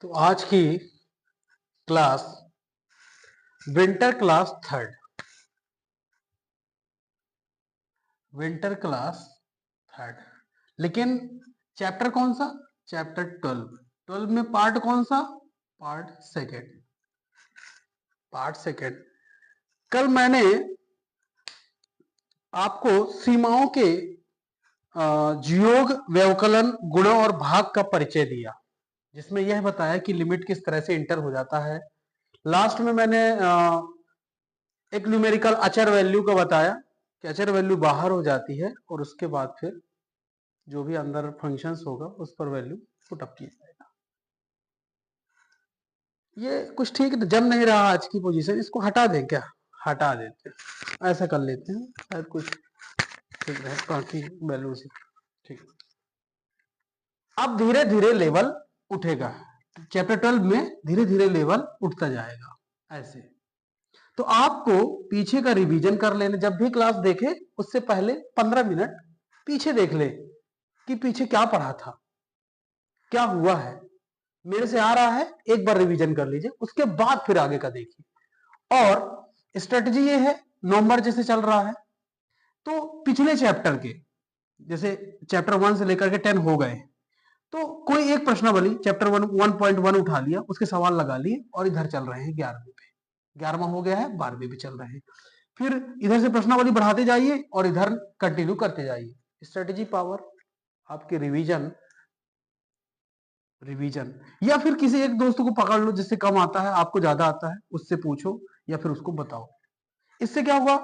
तो आज की क्लास विंटर क्लास थर्ड। लेकिन चैप्टर कौन सा? चैप्टर 12 में पार्ट कौन सा? Part second. कल मैंने आपको सीमाओं के योग, व्यवकलन, गुणों और भाग का परिचय दिया, जिसमें यह बताया कि लिमिट किस तरह से इंटर हो जाता है। लास्ट में मैंने एक न्यूमेरिकल अचर वैल्यू का बताया कि अचर वैल्यू बाहर हो जाती है और उसके बाद फिर जो भी अंदर फंक्शंस होगा उस पर वैल्यू पुटअप किया जाएगा। ये कुछ ठीक जम नहीं रहा आज की पोजीशन, इसको हटा दें क्या? हटा देते हैं, ऐसा कर लेते हैं, शायद कुछ ठीक रहे, बाकी वैल्यू से ठीक। अब धीरे धीरे लेवल उठेगा, चैप्टर 12 में धीरे धीरे लेवल उठता जाएगा ऐसे। तो आपको पीछे का रिवीजन कर लेना, जब भी क्लास देखे उससे पहले 15 मिनट पीछे देख ले कि पीछे क्या पढ़ा था, क्या हुआ है, मेरे से आ रहा है, एक बार रिवीजन कर लीजिए, उसके बाद फिर आगे का देखिए। और स्ट्रेटजी ये है, नवंबर जैसे चल रहा है तो पिछले चैप्टर के, जैसे चैप्टर 1 से लेकर के 10 हो गए, तो कोई एक प्रश्नावली चैप्टर 1.1 उठा लिया, उसके सवाल लगा लिए और इधर चल रहे हैं 11वीं पे। 11वां हो गया है, 12वीं पे चल रहे हैं, फिर इधर से प्रश्नावली बढ़ाते जाइए और इधर कंटिन्यू करते जाइए। स्ट्रेटजी पावर आपके रिवीजन या फिर किसी एक दोस्त को पकड़ लो जिससे कम आता है, आपको ज्यादा आता है, उससे पूछो या फिर उसको बताओ। इससे क्या हुआ,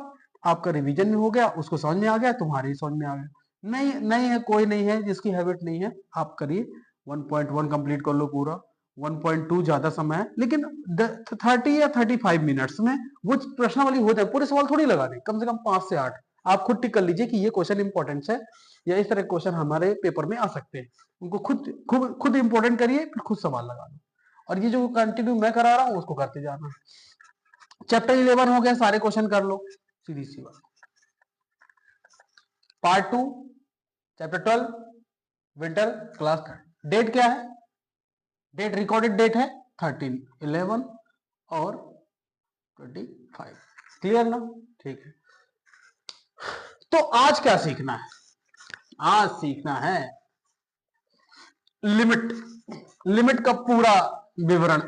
आपका रिवीजन भी हो गया, उसको समझ में आ गया, तुम्हारे समझ में आ गया। नहीं नहीं है, कोई नहीं है जिसकी हैबिट नहीं है, आप करिए 1.1 कंप्लीट कर लो पूरा। 1.2 ज्यादा समय है, लेकिन 30 या 35 मिनट्स में वो प्रश्नावली हो जाए। पूरे सवाल थोड़ी लगा दें, कम से कम 5 से 8 आप खुद टिक कर लीजिए कि ये क्वेश्चन इंपॉर्टेंट है या इस तरह क्वेश्चन हमारे पेपर में आ सकते हैं। उनको खुद इंपॉर्टेंट करिए, फिर खुद सवाल लगा दो। और ये जो कंटिन्यू मैं करा रहा हूँ उसको करते जाना। चैप्टर 11 हो गया, सारे क्वेश्चन कर लो, सीधी सी बात। Part 2 chapter 12 winter class third. Date क्या है? डेट रिकॉर्डेड डेट है 13, 11 और 25। क्लियर ना? ठीक है। तो आज क्या सीखना है? आज सीखना है लिमिट का पूरा विवरण।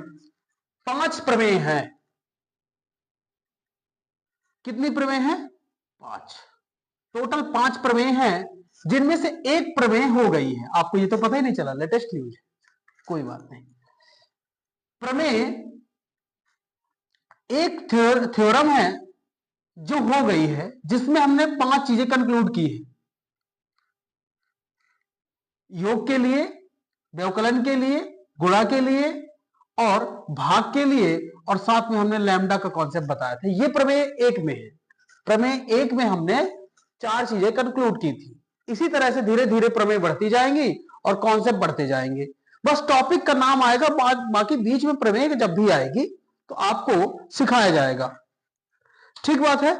5 प्रमेय है। कितनी प्रमेय है? 5। टोटल 5 प्रमेय है, जिनमें से एक प्रमेय हो गई है। आपको ये तो पता ही नहीं चला, लेटेस्ट न्यूज, कोई बात नहीं। प्रमेय एक थ्योरम है जो हो गई है, जिसमें हमने 5 चीजें कंक्लूड की है। योग के लिए, व्यवकलन के लिए, गुणा के लिए और भाग के लिए, और साथ में हमने लैम्डा का कॉन्सेप्ट बताया था। ये प्रमेय एक में है। प्रमेय एक में हमने 4 चीजें कंक्लूड की थी। इसी तरह से धीरे धीरे प्रमेय बढ़ती जाएंगी और कॉन्सेप्ट बढ़ते जाएंगे। बस टॉपिक का नाम आएगा, बाकी बीच में प्रमेय जब भी आएगी तो आपको सिखाया जाएगा। ठीक बात है?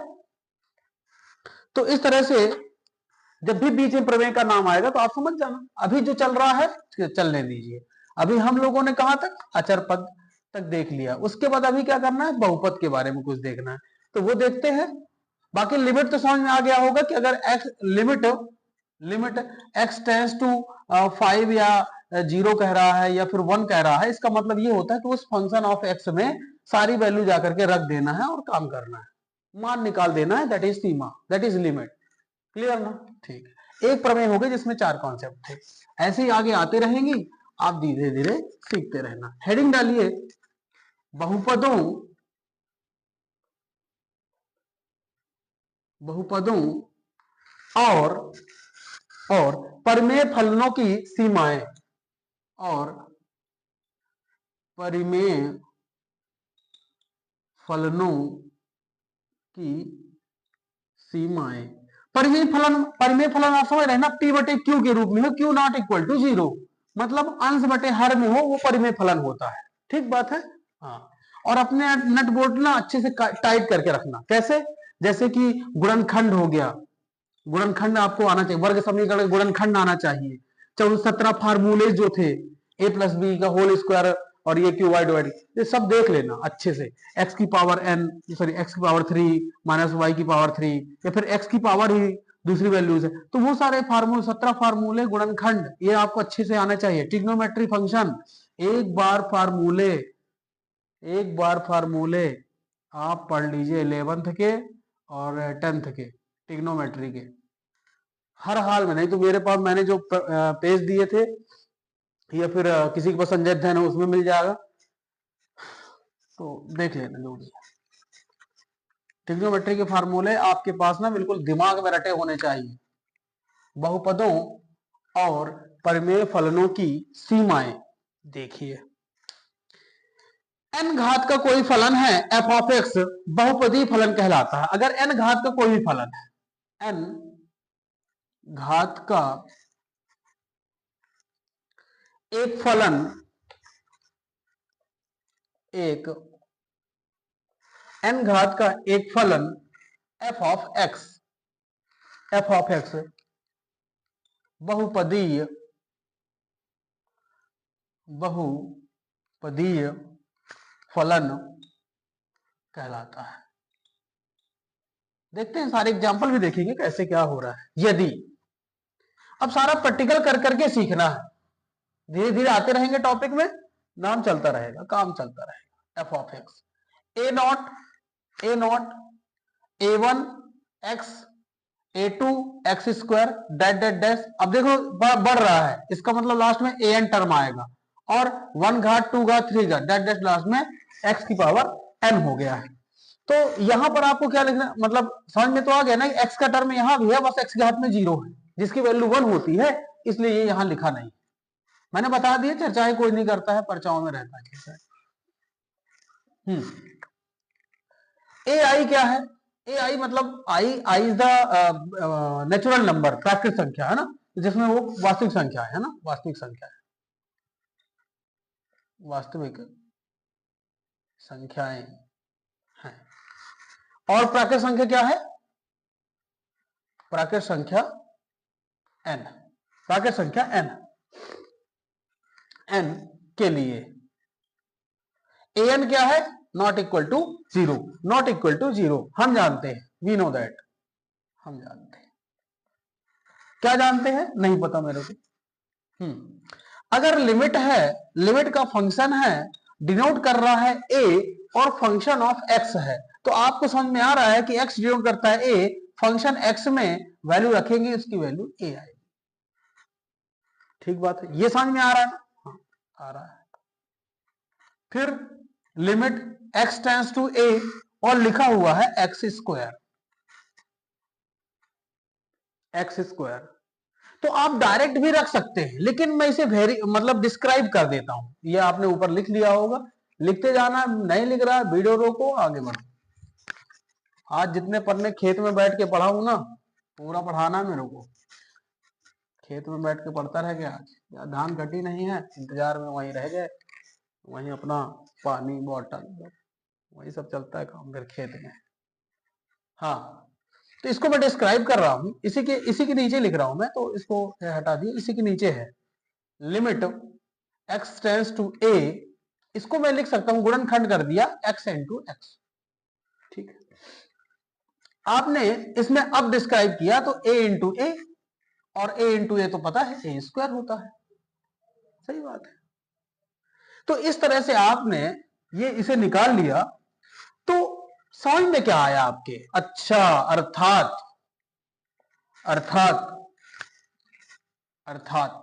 तो इस तरह से जब भी बीच में प्रमेय का नाम आएगा तो आप समझ जाना। अभी जो चल रहा है चलने दीजिए। अभी हम लोगों ने कहां तक? अचर पद तक देख लिया। उसके बाद अभी क्या करना है? बहुपद के बारे में कुछ देखना है, तो वो देखते हैं। बाकी लिमिट तो समझ में आ गया होगा कि अगर x limit x tends to 5 या 0 कह रहा है या फिर 1 कह रहा है, इसका मतलब ये होता है कि उस फंक्शन ऑफ x में सारी वैल्यू जाकर के रख देना है और काम करना है, मान निकाल देना है। That is Seema, that is limit. Clear ना? ठीक है। एक प्रमेय हो गए जिसमें 4 कॉन्सेप्ट थे। ऐसे ही आगे आते रहेंगी, आप धीरे धीरे सीखते रहना। हेडिंग डालिए बहुपदों और परिमेय फलनों की सीमाएं, और परिमेय फलनों की सीमाएं। परिमेय फलन आप समझ रहे हैं ना? P बटे Q के रूप में हो, Q नॉट इक्वल टू 0, मतलब अंश बटे हर में हो, वो परिमेय फलन होता है। ठीक बात है? हाँ। और अपने नट बोल्ट ना अच्छे से टाइट करके रखना। कैसे? जैसे कि गुणनखंड हो गया, गुणनखंड आपको आना चाहिए, वर्ग समीकरण गुणनखंड आना चाहिए। 17 फार्मूले जो थे, a प्लस बी का होल स्क्वायर और ये क्यू वाई डिवाइड, ये सब देख लेना अच्छे से। एक्स की पावर एन, सॉरी एक्स की पावर 3 माइनस वाई की पावर 3, या फिर एक्स की पावर ही दूसरी वैल्यूज है, तो वो सारे फार्मूले 17 फार्मूले गुणनखंड ये आपको अच्छे से आना चाहिए। ट्रिग्नोमेट्री फंक्शन, एक बार फार्मूले आप पढ़ लीजिए 11th के और 10th के ट्रिग्नोमेट्री के, हर हाल में। नहीं तो मेरे पास मैंने जो पेज दिए थे, या फिर किसी के पास संजय अध्ययन है उसमें मिल जाएगा, तो देख लेना जो भी। ट्रिग्नोमेट्री के फार्मूले आपके पास ना बिल्कुल दिमाग में रटे होने चाहिए। बहुपदों और परिमेय फलनों की सीमाएं देखिए। n घात का कोई फलन है f ऑफ x, बहुपदी फलन कहलाता है। अगर n घात का कोई भी फलन है, n घात का एक फलन, n घात का एक फलन f ऑफ x बहुपदीय फलन कहलाता है। देखते हैं, सारे एग्जांपल भी देखेंगे कैसे क्या हो रहा है। यदि, अब सारा प्रैक्टिकल कर करके सीखना है, धीरे धीरे आते रहेंगे टॉपिक में, नाम चलता रहेगा, काम चलता रहेगा। f of x a0 a1 x a2 x square dash dash dash. अब देखो बढ़ रहा है, इसका मतलब लास्ट में an टर्म आएगा, और 1 घात 2 घात 3 घात डैश डैश लास्ट में x की पावर n हो गया है। तो यहां पर आपको क्या लिखना, मतलब समझ में तो आ गया ना कि x का टर्म यहां भी है, बस x घात में 0 है, जिसकी वैल्यू 1 होती है, इसलिए ये यहां लिखा नहीं। मैंने बता दिया, चर्चाएं कोई नहीं करता है, पर्चाओं में रहता है। ए आई क्या है? ए आई मतलब I is the natural number, प्राकृतिक संख्या है ना, जिसमें वो वास्तविक संख्या है ना, वास्तविक संख्या है, वास्तविक संख्याएं हैं। और प्राकृतिक संख्या क्या है? प्राकृतिक संख्या n, प्राकृतिक संख्या n के लिए an क्या है? Not equal to 0, not equal to 0 हम जानते हैं, वी नो दैट, हम जानते हैं। क्या जानते हैं? नहीं पता मेरे को। अगर लिमिट है, लिमिट का फंक्शन है, डिनोट कर रहा है a, और फंक्शन ऑफ x है, तो आपको समझ में आ रहा है कि x डिनोट करता है a, फंक्शन x में वैल्यू रखेंगे, उसकी वैल्यू a आएगी। ठीक बात है, ये समझ में आ रहा है ना? हाँ, आ रहा है। फिर limit x tends to a, और लिखा हुआ है x स्क्वायर, तो आप डायरेक्ट भी रख सकते हैं, लेकिन मैं इसे मतलब डिस्क्राइब कर देता हूं। ये आपने ऊपर लिख लिया होगा, लिखते जाना, नहीं लिख रहा है वीडियो रोको, आगे बढ़ो। आज जितने पढ़ने खेत में बैठ के पढ़ा हूं ना, पूरा पढ़ाना मेरे को। खेत में बैठ के पढ़ता रह गया, आज धान कटी नहीं है, इंतजार में वहीं रह गए, वहीं अपना पानी बॉटल वही सब चलता है काम फिर खेत में। हाँ, तो इसको मैं डिस्क्राइब कर रहा हूं, इसी के नीचे लिख रहा हूं मैं, तो इसको हटा दिए, इसी के नीचे है limit x tends to a, इसको मैं लिख सकता हूं, गुणनखंड कर दिया x इंटू एक्स। ठीक है, आपने इसमें अब डिस्क्राइब किया तो a इंटू ए, और a इंटू ए तो पता है a स्क्वायर होता है, सही बात है। तो इस तरह से आपने ये इसे निकाल लिया, तो समझ में क्या आया आपके? अच्छा, अर्थात अर्थात अर्थात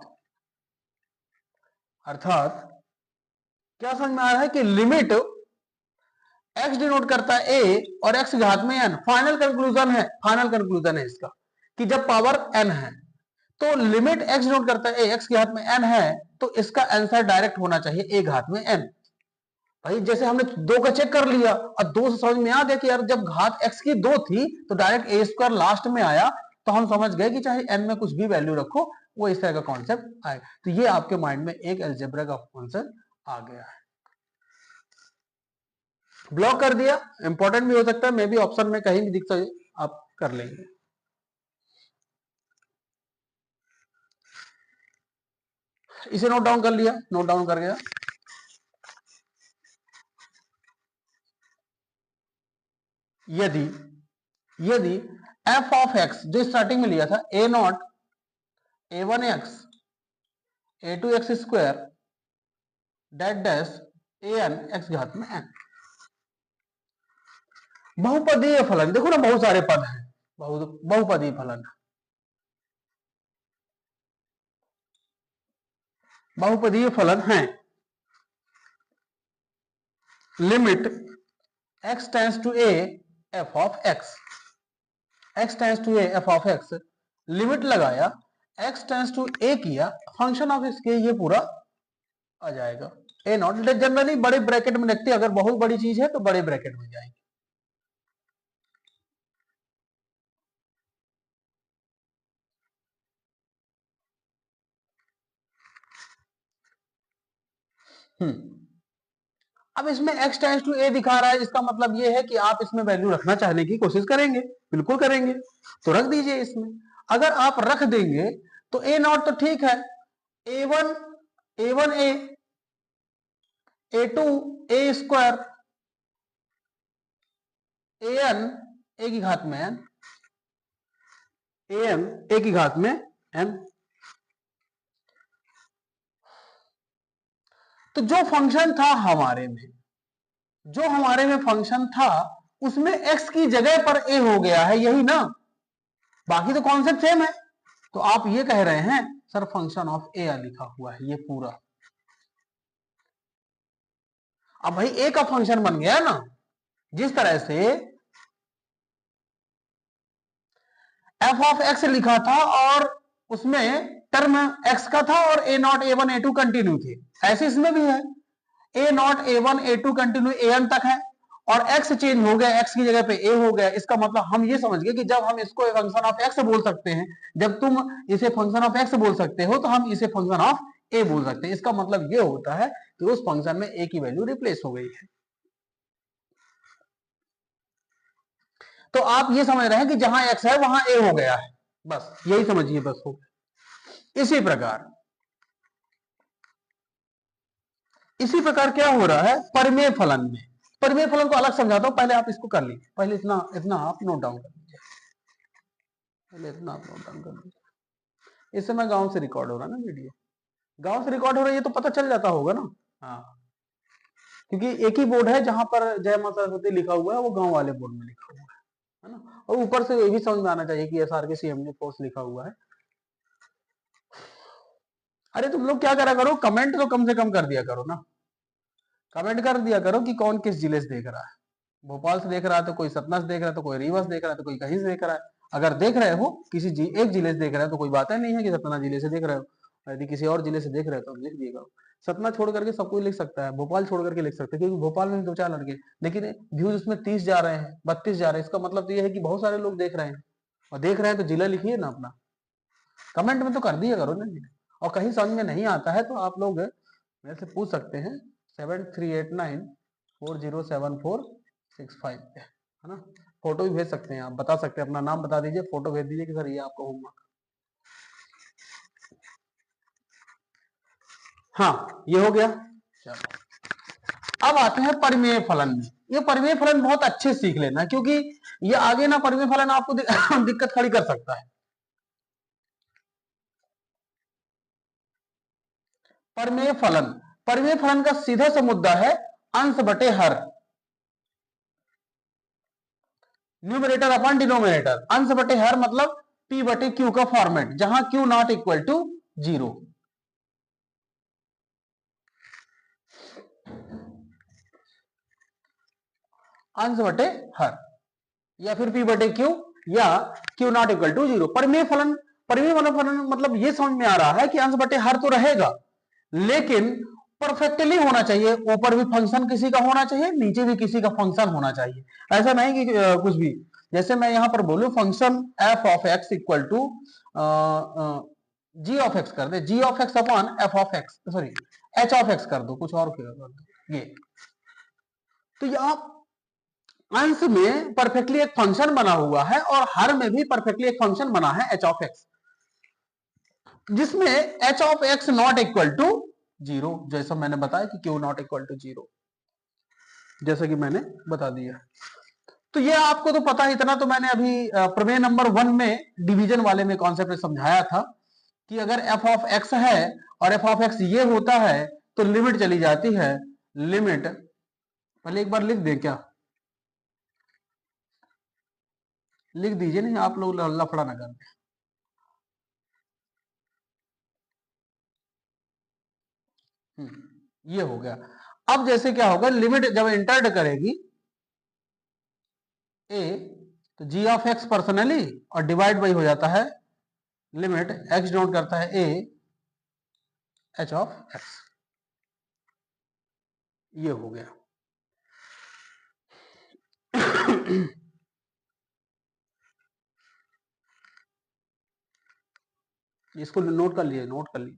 अर्थात क्या समझ में आ रहा है कि लिमिट x डिनोट करता है a और x घात में n। फाइनल कंक्लूजन है इसका कि जब पावर n है तो लिमिट x डिनोट करता है a, x घात में n है, तो इसका आंसर डायरेक्ट होना चाहिए a घात में n। भाई जैसे हमने 2 का चेक कर लिया और 2 से समझ में आ गया कि यार जब घात x की 2 थी तो डायरेक्ट a स्क्वायर लास्ट में आया, तो हम समझ गए कि चाहे n में कुछ भी वैल्यू रखो, वो इस तरह का कॉन्सेप्ट आएगा। तो ये आपके माइंड में एक अलजेब्रा का कॉन्सेप्ट आ गया है। ब्लॉक कर दिया, इंपॉर्टेंट भी हो सकता है, मे भी ऑप्शन में कहीं भी दिखता है, आप कर लेंगे। इसे नोट डाउन कर लिया, नोट डाउन कर गया। यदि यदि एफ ऑफ एक्स जो स्टार्टिंग में लिया था A naught A one X A two X square that dash A N X घात में एन, बहुपदीय फलन, देखो ना बहुत सारे पद हैं, बहुपदीय फलन, बहुपदीय फलन है। Limit x tends to a f of x, x tends to a f of x, limit लगाया, x टेंड्स टू a किया, फंक्शन ऑफ x के ये पूरा आ जाएगा a नॉट। जनरली बड़े ब्रैकेट में लिखते हैं, अगर बहुत बड़ी चीज है तो बड़े ब्रैकेट में जाएंगे। अब इसमें x टेंड्स टू a दिखा रहा है, इसका मतलब ये है कि आप इसमें वैल्यू रखना चाहने की कोशिश करेंगे, बिल्कुल करेंगे, तो रख दीजिए इसमें। अगर आप रख देंगे तो a नॉट तो ठीक है, a1 a a2 a square an a की घात में n, an a की घात में n। तो जो फंक्शन था हमारे में, जो हमारे में फंक्शन था उसमें x की जगह पर a हो गया है, यही ना, बाकी तो कॉन्सेप्ट सेम है। तो आप ये कह रहे हैं सर फंक्शन ऑफ a लिखा हुआ है ये पूरा। अब भाई a का फंक्शन बन गया ना, जिस तरह से f ऑफ x लिखा था और उसमें टर्म x का था और a not a1 a2 continue थे, ऐसे इसमें भी है, a not a1 a2 continue an तक है और x चेंज हो गया, x की जगह पे a हो गया। इसका मतलब हम ये समझ गए कि जब हम इसको फंक्शन ऑफ x बोल सकते हैं, जब तुम इसे फंक्शन ऑफ x बोल सकते हो तो हम इसे फंक्शन ऑफ a बोल सकते हैं। इसका मतलब ये होता है कि उस फंक्शन में a की वैल्यू रिप्लेस हो गई है। तो आप ये समझ रहे हैं कि जहां x है वहां a हो गया है, बस यही समझिए, बस हो गया। इसी प्रकार क्या हो रहा है परिमेय फलन में। परिमेय फलन को अलग समझाता हूं, पहले आप इसको कर लीजिए, पहले इतना आप नोट डाउन कर लीजिए, पहले इतना आप नोट डाउन कर लीजिए। इस समय गांव से रिकॉर्ड हो रहा है ना वीडियो, गांव से रिकॉर्ड हो रहा है, ये तो पता चल जाता होगा ना। हाँ, क्योंकि एक ही बोर्ड है जहां पर जय माता सरस्वती लिखा हुआ है, वो गांव वाले बोर्ड में लिखा हुआ है ना। और ऊपर से ये भी समझ में आना चाहिए कि SRK CMD फोर्स लिखा हुआ है। अरे तुम लोग क्या करा करो, कमेंट तो कम से कम कर दिया करो ना, कमेंट कर दिया करो कि कौन किस जिले से देख रहा है। भोपाल से देख रहा है तो कोई सतना से देख रहा है, तो कोई रीवा से देख रहा है, तो कोई कहीं से देख रहा है। अगर देख रहे हो किसी एक जिले से देख रहे हो तो कोई बात नहीं है कि सतना जिले से देख रहे हो। यदि किसी और जिले से देख रहे हो तो लिख दिएगा। सतना छोड़ करके सब कोई लिख सकता है, भोपाल छोड़ करके लिख सकते हैं, क्योंकि भोपाल में 2-4 लड़के, लेकिन व्यूज उसमें 30 जा रहे हैं, 32 जा रहे हैं। इसका मतलब तो यह है कि बहुत सारे लोग देख रहे हैं, और देख रहे हैं तो जिला लिखिए ना अपना, कमेंट में तो कर दिया करो ना। और कहीं समझ में नहीं आता है तो आप लोग मेरे से पूछ सकते हैं 7389407465 पे, है ना। फोटो भी भेज सकते हैं, आप बता सकते हैं, अपना नाम बता दीजिए, फोटो भेज दीजिए कि सर ये आपका होमवर्क। हाँ ये हो गया। चलो अब आते हैं परिमेय फलन में। ये परिमेय फलन बहुत अच्छे सीख लेना, क्योंकि ये आगे ना परिमेय फलन आपको दिक्कत खड़ी कर सकता है। परिमेय फलन, परिमेय फलन का सीधा सा मुद्दा है अंश बटे हर, न्यूमरेटर अपॉन डिनोमिनेटर। अंश बटे हर मतलब p बटे q का फॉर्मेट, जहां q नॉट इक्वल टू 0। अंश बटे हर या फिर p बटे q या q नॉट इक्वल टू 0। परिमेय फलन, परिमेय फलन मतलब ये समझ में आ रहा है कि अंश बटे हर तो रहेगा, लेकिन परफेक्टली होना चाहिए। ऊपर भी फंक्शन किसी का होना चाहिए, नीचे भी किसी का फंक्शन होना चाहिए। ऐसा नहीं कि कुछ भी, जैसे मैं यहां पर बोलूं function f of x equal to g of x कर दे, g of x upon f of x, sorry h of x कर दो, कुछ और कर दो ये। तो यहां अंश में परफेक्टली एक फंक्शन बना हुआ है और हर में भी परफेक्टली एक फंक्शन बना है h ऑफ x, जिसमें h of x not equal to 0, जैसा मैंने बताया कि q नॉट इक्वल टू 0, जैसा कि मैंने बता दिया। तो ये आपको तो पता है, इतना तो मैंने अभी प्रमेय नंबर 1 में डिवीजन वाले में कॉन्सेप्ट समझाया था कि अगर एफ ऑफ एक्स है और एफ ऑफ एक्स ये होता है तो लिमिट चली जाती है, लिमिट पहले एक बार लिख दें क्या, लिख दीजिए, नहीं आप लोग लफड़ा ना कर। ये हो गया। अब जैसे क्या होगा, लिमिट जब इंटर करेगी ए तो जी ऑफ एक्स पर्सनली और डिवाइड बाई हो जाता है लिमिट एक्स डिनोट करता है ए एच ऑफ एक्स। ये हो गया। इसको नोट कर लीजिए, नोट कर लीजिए।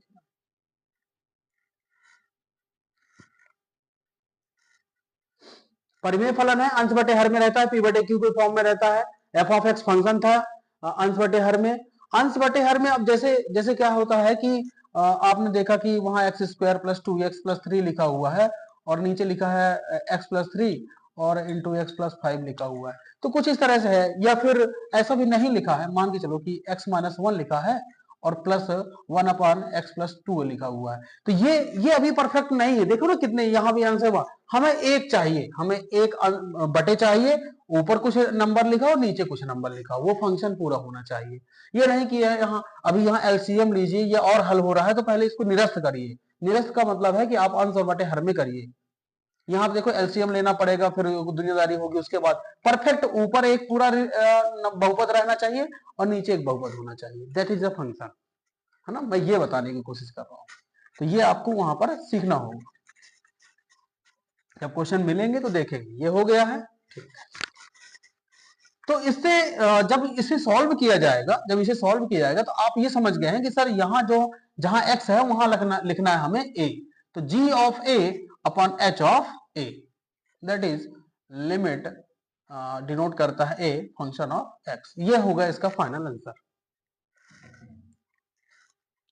परिमेय फलन है, अंश बटे हर में रहता है, पी बटे क्यू के फॉर्म में रहता है। एफ ऑफ एक्स फंक्शन था अंश बटे हर में। अंश बटे हर में अब जैसे जैसे क्या होता है कि आपने देखा कि वहां एक्स स्क्वायर प्लस 2x+3 लिखा हुआ है और नीचे लिखा है x+3 और इंटू एक्स प्लस 5 लिखा हुआ है, तो कुछ इस तरह से है। या फिर ऐसा भी नहीं लिखा है, मान के चलो कि x-1 लिखा है और प्लस 1/x+2 लिखा हुआ है, तो ये अभी परफेक्ट नहीं है। देखो ना कितने यहाँ भी आंसर हुआ। हमें एक चाहिए, हमें एक बटे चाहिए, ऊपर कुछ नंबर लिखा हो नीचे कुछ नंबर लिखा हो, वो फंक्शन पूरा होना चाहिए। ये नहीं कि यहाँ अभी यहाँ एलसीएम लीजिए या और हल हो रहा है तो पहले इसको निरस्त करिए। निरस्त का मतलब है कि आप अंश और बटे हर में करिए। यहाँ पे देखो एलसीएम लेना पड़ेगा, फिर दुनियादारी होगी, उसके बाद परफेक्ट ऊपर एक पूरा बहुपद रहना चाहिए और नीचे एक बहुपद होना चाहिए। दैट इज द फंक्शन, है ना। मैं ये बताने की कोशिश कर रहा हूँ, तो ये आपको वहां पर सीखना होगा। जब क्वेश्चन मिलेंगे तो देखेंगे। ये हो गया है, ठीक है। तो इससे जब इसे सॉल्व किया जाएगा, जब इसे सॉल्व किया जाएगा तो आप ये समझ गए हैं कि सर यहाँ जो जहां x है वहां लिखना है हमें a, तो g of a upon h of a, that is limit denote करता है a फंक्शन ऑफ x। ये होगा इसका फाइनल आंसर,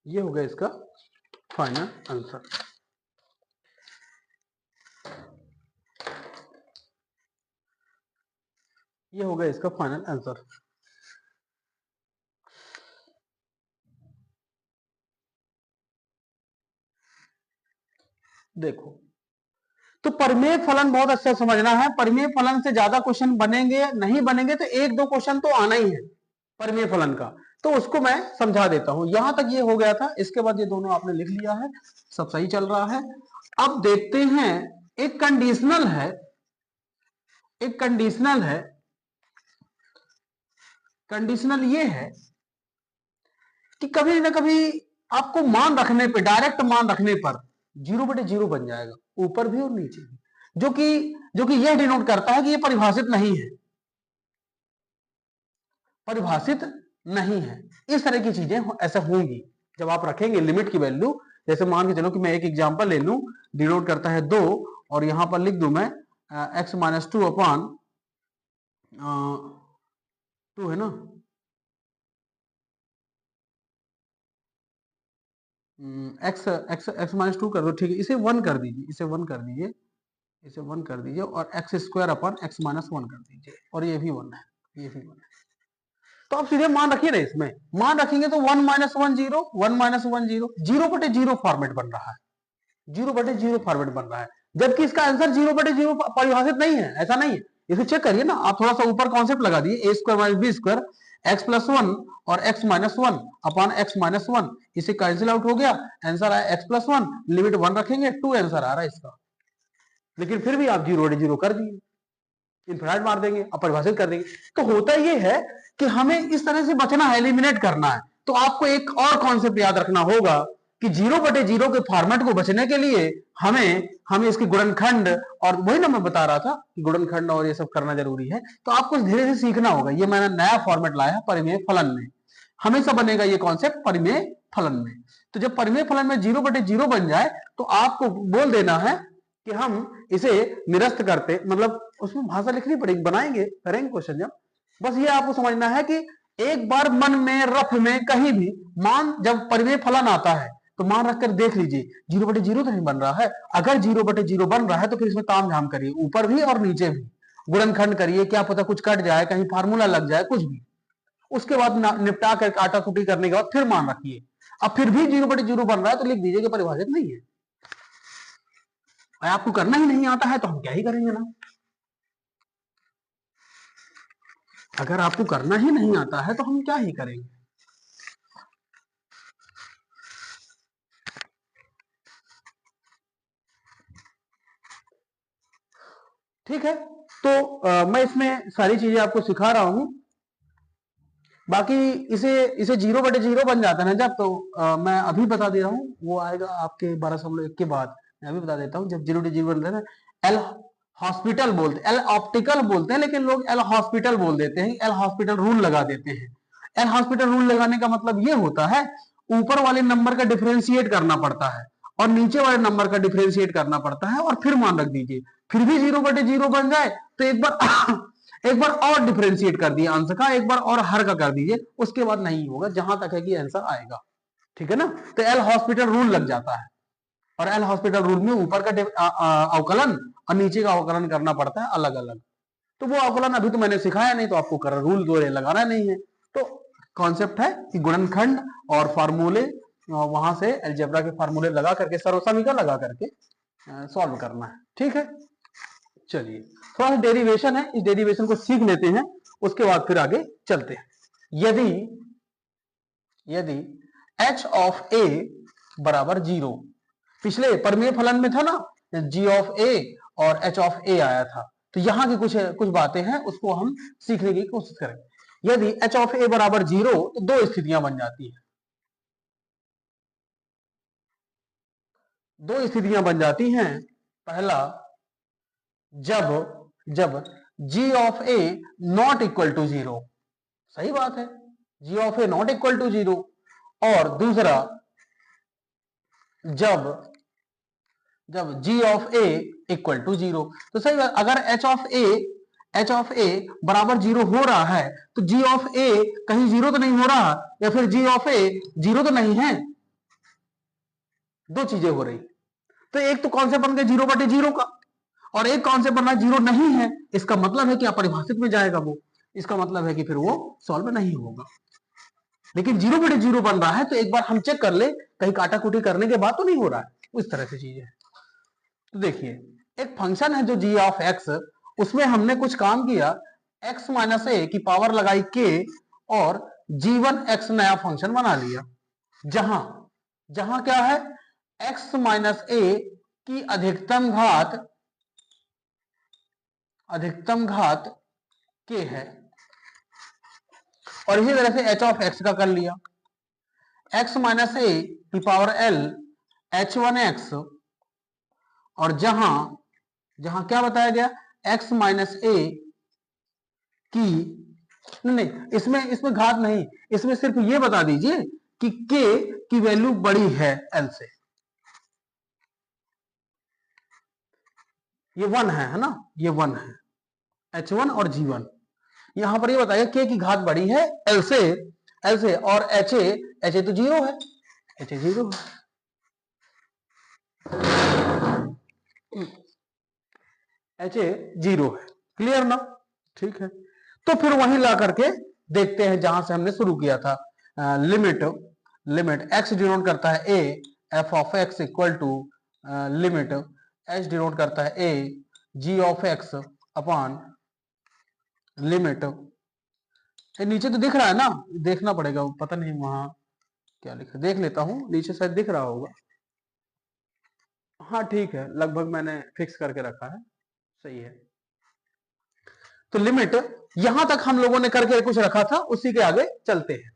ये होगा इसका फाइनल आंसर। ये होगा इसका फाइनल आंसर। देखो, तो परिमेय फलन बहुत अच्छा समझना है। परिमेय फलन से ज्यादा क्वेश्चन बनेंगे नहीं बनेंगे तो एक दो क्वेश्चन तो आना ही है परिमेय फलन का, तो उसको मैं समझा देता हूं। यहां तक ये हो गया था, इसके बाद ये दोनों आपने लिख लिया है, सब सही चल रहा है। अब देखते हैं, एक कंडीशनल है, एक कंडीशनल है। कंडीशनल ये है कि कभी ना कभी आपको मान रखने पे, डायरेक्ट मान रखने पर 0/0 बन जाएगा, ऊपर भी और नीचे भी, जो कि यह डिनोट करता है कि ये परिभाषित नहीं है, परिभाषित नहीं है। इस तरह की चीजें ऐसे होंगी जब आप रखेंगे लिमिट की वैल्यू। जैसे मान के चलो कि मैं एक एग्जांपल ले लूं, डिनोट करता है 2 और यहां पर लिख दूं मैं x-2 अपॉन 2 है ना, x-2 कर दो, ठीक है। इसे 1 कर दीजिए, इसे 1 कर दीजिए, इसे 1 कर दीजिए और x² अपॉन x-1 कर दीजिए और ये भी 1 है, ये भी 1 है। तो आप सीधे मान रखिए ना, इसमें मान रखेंगे तो 1 - 1 0, 1 - 1 0, 0/0 फॉर्मेट बन रहा है, 0/0 फॉर्मेट बन रहा है, जबकि इसका आंसर 0/0 परिभाषित नहीं है। ऐसा नहीं है, इसे चेक करिए ना आप, थोड़ा सा ऊपर कॉन्सेप्ट लगा दिए, a² - b² x+1 और x-1 अपॉन x-1, इसे कैंसिल आउट हो गया, आंसर आया x+1, लिमिट 1 रखेंगे 2 आंसर आ रहा है इसका। लेकिन फिर भी आप 0/0 कर दिए, इनफिनाइट मार देंगे, अपरिभाषित कर देंगे। तो होता ये है कि हमें इस तरह से बचना है, एलिमिनेट करना है। तो आपको एक और कॉन्सेप्ट याद रखना होगा कि 0/0 के फॉर्मेट को बचने के लिए हमें इसके गुणनखंड, और वही ना मैं बता रहा था कि गुणनखंड और ये सब करना जरूरी है। तो आपको धीरे धीरे सीखना होगा। ये मैंने नया फॉर्मेट लाया है परिमेय फलन में, हमेशा बनेगा ये कॉन्सेप्ट परिमेय फलन में। तो जब परिमेय फलन में 0/0 बन जाए तो आपको बोल देना है कि हम इसे निरस्त करते, मतलब उसमें भाषा लिखनी पड़ेगी, बनाएंगे, करेंगे क्वेश्चन जब। बस ये आपको समझना है कि एक बार मन में, रफ में, कहीं भी मान जब परिमेय फलन आता है तो मान रखकर देख लीजिए 0/0 तो नहीं बन रहा है। अगर 0/0 बन रहा है तो फिर इसमें ताम झाम करिए, ऊपर भी और नीचे भी। गुणनखंड करिए, क्या पता कुछ कट जाए, कहीं फार्मूला लग जाए, कुछ भी। उसके बाद निपटा कर काटा कुटी करने के बाद फिर मान रखिए। अब फिर भी 0/0 बन रहा है तो लिख दीजिए कि परिभाषित नहीं है। आपको करना ही नहीं आता है तो हम क्या ही करेंगे ना। अगर आपको करना ही नहीं आता है तो हम क्या ही करेंगे। ठीक है, तो मैं इसमें सारी चीजें आपको सिखा रहा हूं। बाकी इसे इसे 0/0 बन जाता है ना जब, तो मैं अभी बता दे रहा हूं, वो आएगा आपके 1201 के बाद। मैं अभी बता देता हूं, जब 0/0 बन रहा है। एल हॉस्पिटल बोलते, एल ऑप्टिकल बोलते हैं, लेकिन लोग एल हॉस्पिटल बोल देते हैं, एल हॉस्पिटल रूल लगा देते हैं। एल हॉस्पिटल रूल लगाने का मतलब ये होता है, ऊपर वाले नंबर का डिफरेंशिएट करना पड़ता है और नीचे वाले नंबर का डिफरेंशिएट करना पड़ता है और फिर मान रख दीजिए। फिर भी 0/0 बन जाए तो एक बार एक बार और डिफरेंशिएट कर दिए अंश का, एक बार और हर का कर दीजिए, उसके बाद नहीं होगा, जहां तक है कि आंसर आएगा। ठीक है ना, तो एल हॉस्पिटल रूल लग जाता है और एल हॉस्पिटल रूल में ऊपर का अवकलन और नीचे का अवकलन करना पड़ता है अलग अलग। तो वो अवकलन अभी तो मैंने सिखाया नहीं, तो आपको कर रूल दो लगाना नहीं है। तो कॉन्सेप्ट है कि गुणनखंड और फार्मूले, वहां से अलजेब्रा के फार्मूले लगा करके, सर्वसमीकरण लगा करके सॉल्व करना है। ठीक है, चलिए थोड़ा सा डेरिवेशन है, इस डेरिवेशन को सीख लेते हैं, उसके बाद फिर आगे चलते हैं। यदि यदि h ऑफ a बराबर 0, पिछले परमेय फलन में था ना, g ऑफ a और h ऑफ a आया था, तो यहां की कुछ कुछ बातें हैं, उसको हम सीखने की कोशिश करेंगे। यदि h ऑफ a बराबर 0 तो दो स्थितियां बन जाती हैं, दो स्थितियां बन जाती हैं। पहला, जब जब g of a not equal to 0, सही बात है, g of a not equal to 0। और दूसरा, जब जब g of a equal to 0। तो सही बात, अगर h ऑफ a बराबर 0 हो रहा है तो g ऑफ a कहीं 0 तो नहीं हो रहा, या फिर g ऑफ a 0 तो नहीं है। दो चीजें हो रही, तो एक तो कॉन्सेप्ट बन गया 0/0 का, और एक कॉन्सेप्ट बन रहा 0 नहीं है। इसका मतलब है कि अपरिभाषित में जाएगा वो, इसका मतलब है कि फिर वो सॉल्व नहीं होगा। लेकिन 0/0 बन रहा है तो एक बार हम चेक कर ले, कहीं काटा कुटी करने के बाद तो नहीं हो रहा है। उस तरह से चीजें। तो देखिए, एक फंक्शन है जो g ऑफ x, उसमें हमने कुछ काम किया, x माइनस ए की पावर लगाई k और g1x नया फंक्शन बना लिया, जहां जहां क्या है, x माइनस ए की अधिकतम घात k है। और इसी तरह से h ऑफ x का कर लिया, x माइनस ए की पावर l h1x, और जहां जहां क्या बताया गया, x माइनस ए की, नहीं इसमें इसमें घात नहीं, इसमें सिर्फ ये बता दीजिए कि k की वैल्यू बड़ी है l से, ये 1 है ना, ये 1 है, h1 और g1। यहां पर ये बताइए k की घात बड़ी है l से और ha तो 0 है, ha 0 है, ha 0 है। क्लियर ना, ठीक है। तो फिर वहीं ला करके देखते हैं जहां से हमने शुरू किया था। लिमिट x डिनोट करता है a, f of x equal to limit h denote करता है a, g of x upon limit, नीचे तो दिख रहा है ना, देखना पड़ेगा, पता नहीं वहां क्या लिखा, देख लेता हूं, नीचे शायद दिख रहा होगा। हाँ ठीक है, लगभग मैंने फिक्स करके रखा है, सही है। तो लिमिट यहां तक हम लोगों ने करके कुछ रखा था, उसी के आगे चलते हैं।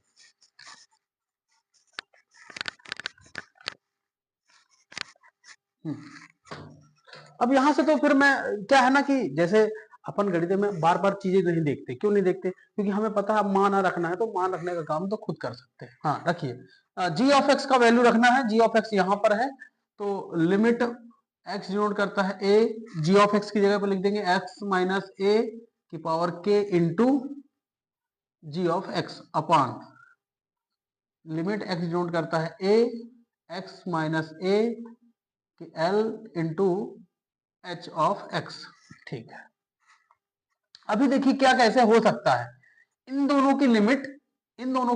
अब यहां से तो फिर मैं, क्या है ना कि जैसे अपन गणित में बार बार चीजें नहीं देखते, क्यों नहीं देखते, क्योंकि हमें पता है मान रखना है, तो मान रखने का काम तो खुद कर सकते हैं। हाँ रखिए, जी ऑफ एक्स का वैल्यू रखना है, जी ऑफ एक्स यहां पर है, तो लिमिट एक्स डिनोट करता है ए, जी ऑफ एक्स की जगह पर लिख देंगे एक्स माइनस ए की पावर के into g of x upon limit x denote करता है ए, एक्स माइनस ए की l into h of x. ठीक है, अभी देखिए क्या कैसे हो सकता है, इन दोनों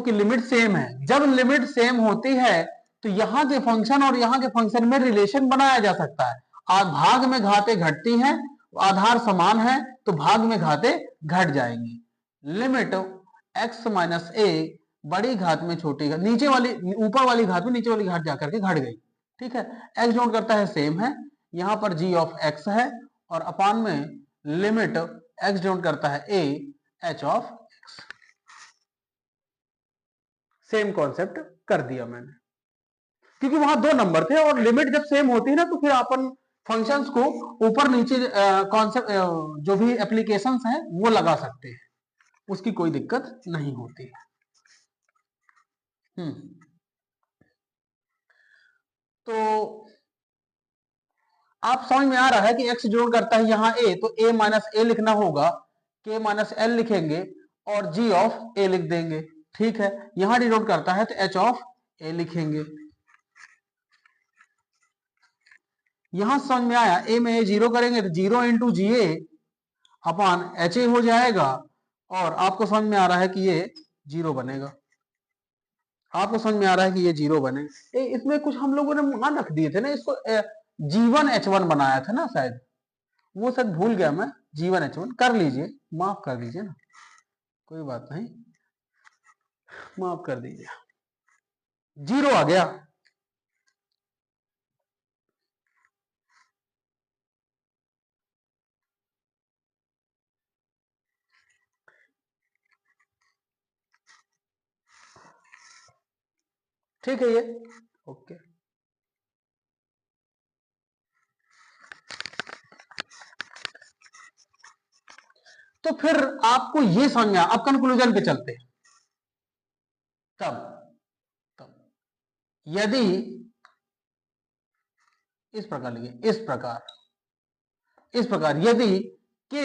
की लिमिट सेम है। जब लिमिट सेम होती है तो यहां के फंक्शन और यहां के फंक्शन में रिलेशन बनाया जा सकता है। भाग में घातें घटती हैं, आधार समान है तो भाग में घातें घट जाएंगी। लिमिट x माइनस ए बड़ी घात में छोटी घात, नीचे वाली ऊपर वाली घात में नीचे वाली घात जाकर के घट गई। ठीक है, x नोट करता है सेम है, यहां पर g ऑफ x है और अपान में लिमिट x डिनोट करता है a h of x। Same concept कर दिया मैंने, क्योंकि वहां दो नंबर थे और लिमिट जब सेम होती है ना तो फिर अपन फंक्शंस को ऊपर नीचे कॉन्सेप्ट जो भी एप्लीकेशंस हैं वो लगा सकते हैं, उसकी कोई दिक्कत नहीं होती है। तो आप समझ में आ रहा है कि x जोड़ करता है यहाँ a, तो a माइनस ए लिखना होगा, k माइनस एल लिखेंगे और g ऑफ a लिख देंगे। ठीक है, यहां डिनोट करता है तो h ऑफ a लिखेंगे। यहां समझ में आया, a में a जीरो करेंगे तो 0 into g a upon h a हो जाएगा, और आपको समझ में आ रहा है कि ये जीरो बनेगा। आपको समझ में आ रहा है कि ये जीरो बनेगा। इसमें कुछ हम लोगों ने मान रख दिए थे ना, इसको G1 H1 बनाया था ना शायद, वो शायद भूल गया मैं। G1 H1 कर लीजिए, माफ कर दीजिए ना, कोई बात नहीं, माफ कर दीजिए। जीरो आ गया, ठीक है ये ओके। तो फिर आपको ये समझ में अब कंक्लूजन पे चलते हैं। तब तब यदि इस प्रकार लिखिए, इस प्रकार यदि k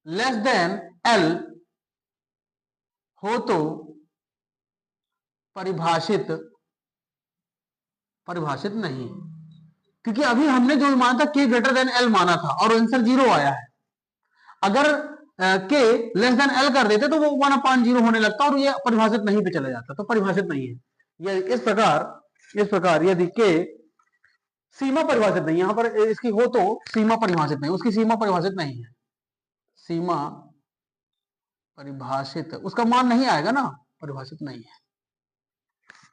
लेस देन l हो तो परिभाषित नहीं, क्योंकि अभी हमने जो माना था k ग्रेटर देन l माना था और आंसर जीरो आया है। अगर k लेस देन l कर देते तो वो 1/0 होने लगता और ये परिभाषित नहीं पे चला जाता, तो परिभाषित नहीं है। इस प्रकार यदि k सीमा परिभाषित नहीं, यहां पर इसकी हो तो सीमा परिभाषित नहीं, उसकी सीमा परिभाषित नहीं है, सीमा परिभाषित उसका मान नहीं आएगा ना, परिभाषित नहीं है,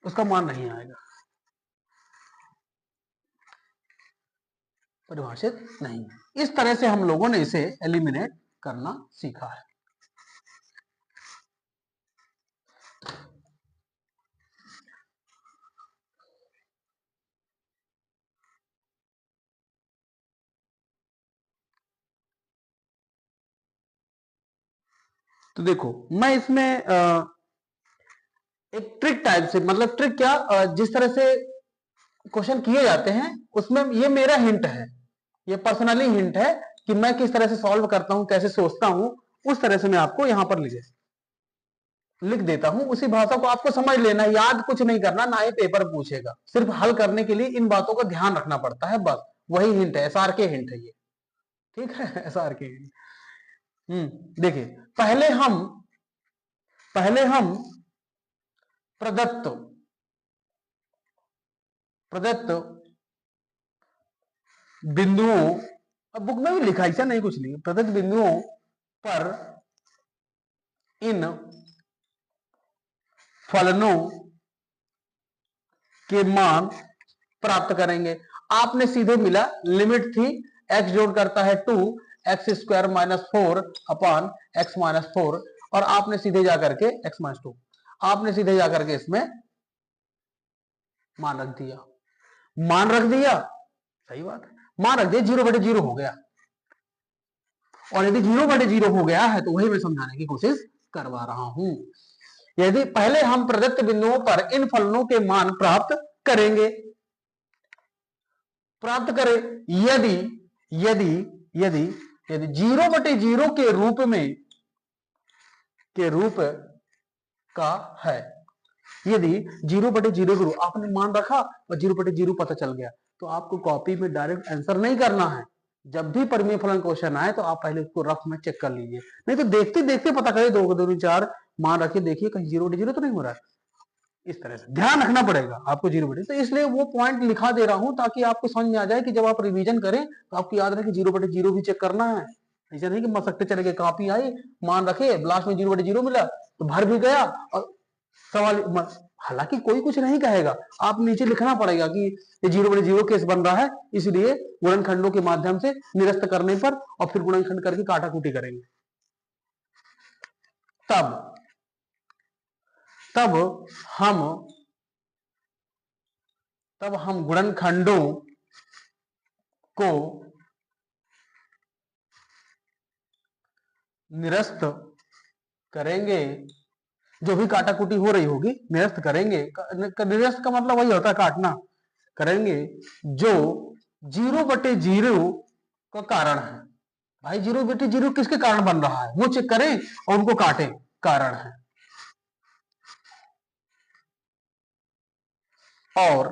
उसका मान नहीं आएगा, परिभाषित नहीं है। इस तरह से हम लोगों ने इसे एलिमिनेट करना सीखा है। तो देखो मैं इसमें एक ट्रिक टाइप से, मतलब ट्रिक क्या, जिस तरह से क्वेश्चन किए जाते हैं उसमें ये मेरा हिंट है, ये पर्सनली हिंट है कि मैं किस तरह से सॉल्व करता हूं, कैसे सोचता हूं, उस तरह से मैं आपको यहां पर लिख देता हूं। उसी भाषा को आपको समझ लेना, याद कुछ नहीं करना, ना ही पेपर पूछेगा, सिर्फ हल करने के लिए इन बातों का ध्यान रखना पड़ता है, बस वही हिंट है, एसआर के हिंट है ये। ठीक है, एसआर के हिंट। देखिए पहले हम प्रदत्त बिंदुओं, अब बुक में भी लिखा ऐसा नहीं कुछ नहीं, प्रदत्त बिंदुओं पर इन फलनों के मान प्राप्त करेंगे। आपने सीधे मिला, लिमिट थी x जोड़ करता है 2 x square minus 4 upon x minus 4, और आपने सीधे जाकर के x माइनस 2, आपने सीधे जाकर के इसमें मान रख दिया, सही बात है, मान रख दिया, 0/0 हो गया। और यदि 0/0 हो गया है तो वही मैं समझाने की कोशिश करवा रहा हूं। यदि पहले हम प्रदत्त बिंदुओं पर इन फलनों के मान प्राप्त करें, यदि यदि यदि यदि 0/0 के रूप का है, यदि 0/0 के रूप आपने मान रखा और 0/0 पता चल गया, तो आपको कॉपी में डायरेक्ट आंसर नहीं करना है, जब भी परिमेय फलन क्वेश्चन आए तो आप पहले उसको रफ में चेक कर लीजिए, नहीं तो देखते देखते पता करें 2 2 4 मान रखिए, देखिए कहीं 0/0 तो नहीं हो रहा है। इस तरह से ध्यान रखना पड़ेगा आपको 0/0, तो इसलिए वो पॉइंट लिखा दे रहा हूं ताकि आपको समझ में आ जाए कि जब आप रिवीजन करें तो आपको याद रहे कि 0/0 भी चेक करना है। ऐसा नहीं कि मसकते चले गए, कॉपी आई मान रखे लास्ट में 0/0 मिला तो भर भी गया और सवाल, हालांकि कोई कुछ नहीं कहेगा, आप नीचे लिखना पड़ेगा कि ये 0/0 केस बन रहा है, इसलिए गुणनखंडों के माध्यम से निरस्त करने पर और फिर गुणनखंड करके काटाकूटी करेंगे। तब हम गुणनखंडों को निरस्त करेंगे, जो भी काटाकुटी हो रही होगी निरस्त करेंगे। निरस्त का मतलब वही होता है काटना, करेंगे जो 0/0 का कारण है। भाई 0/0 किसके कारण बन रहा है वो चेक करें और उनको काटें, कारण है। और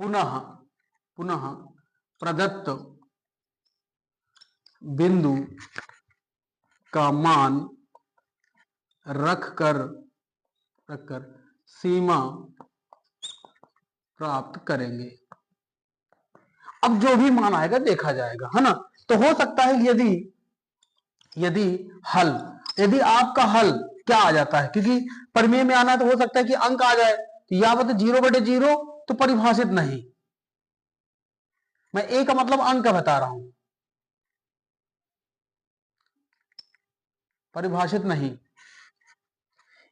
पुनः प्रदत्त बिंदु का मान रखकर सीमा प्राप्त करेंगे। अब जो भी मान आएगा देखा जाएगा, है ना। तो हो सकता है यदि आपका हल क्या आ जाता है, क्योंकि परिमेय में आना है तो हो सकता है कि अंक आ जाए, तो या तो 0/0 तो परिभाषित नहीं, मैं ए का मतलब अंक का बता रहा हूं, परिभाषित नहीं।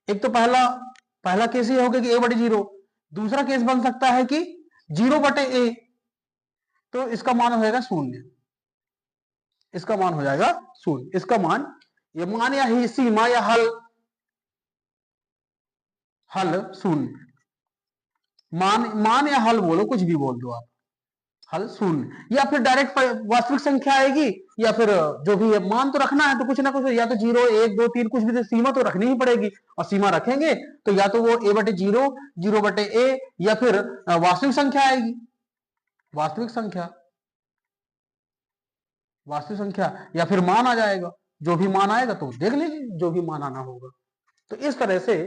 एक तो पहला केस ये हो गया कि a/0, दूसरा केस बन सकता है कि 0/a, तो इसका मान हो जाएगा 0, इसका मान हो जाएगा 0, इसका मान, ये मान या ही सीमा या हल 0, मान या हल बोलो, कुछ भी बोल दो आप, हल 0, या फिर डायरेक्ट वास्तविक संख्या आएगी, या फिर जो भी है मान तो रखना है, तो कुछ ना कुछ या तो 0 1 2 3 कुछ भी, तो सीमा तो रखनी ही पड़ेगी, और सीमा रखेंगे तो या तो वो a/0 0/a या फिर वास्तविक संख्या आएगी, वास्तविक संख्या या फिर मान आ जाएगा, जो भी मान आएगा तो देख लीजिए, जो भी मान आना होगा। तो इस तरह से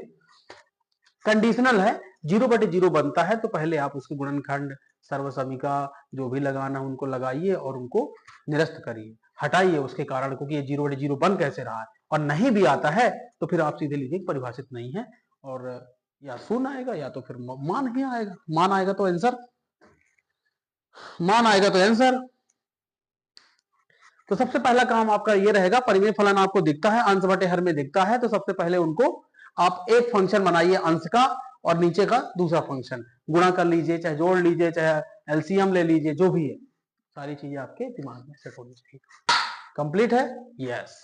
कंडीशनल है, 0/0 बनता है तो पहले आप उसके गुणनखंड सर्वसमीका जो भी लगाना उनको लगाइए और उनको निरस्त करिए, हटाइए उसके कारण को कि ये 0/0 बन कैसे रहा है, और नहीं भी आता है तो फिर आप सीधे लीजिए परिभाषित नहीं है, और या 0 आएगा या तो फिर मान ही आएगा, मान आएगा तो आंसर। तो सबसे पहला काम आपका ये रहेगा, परिमेय फलन आपको दिखता है, अंश बटे हर में दिखता है, तो सबसे पहले उनको आप एक फंक्शन बनाइए अंश का, और नीचे का दूसरा फंक्शन गुणा कर लीजिए, चाहे जोड़ लीजिए, चाहे एलसीएम ले लीजिए, जो भी है सारी चीजें आपके दिमाग में सेट होनी चाहिए। कंप्लीट है? यस।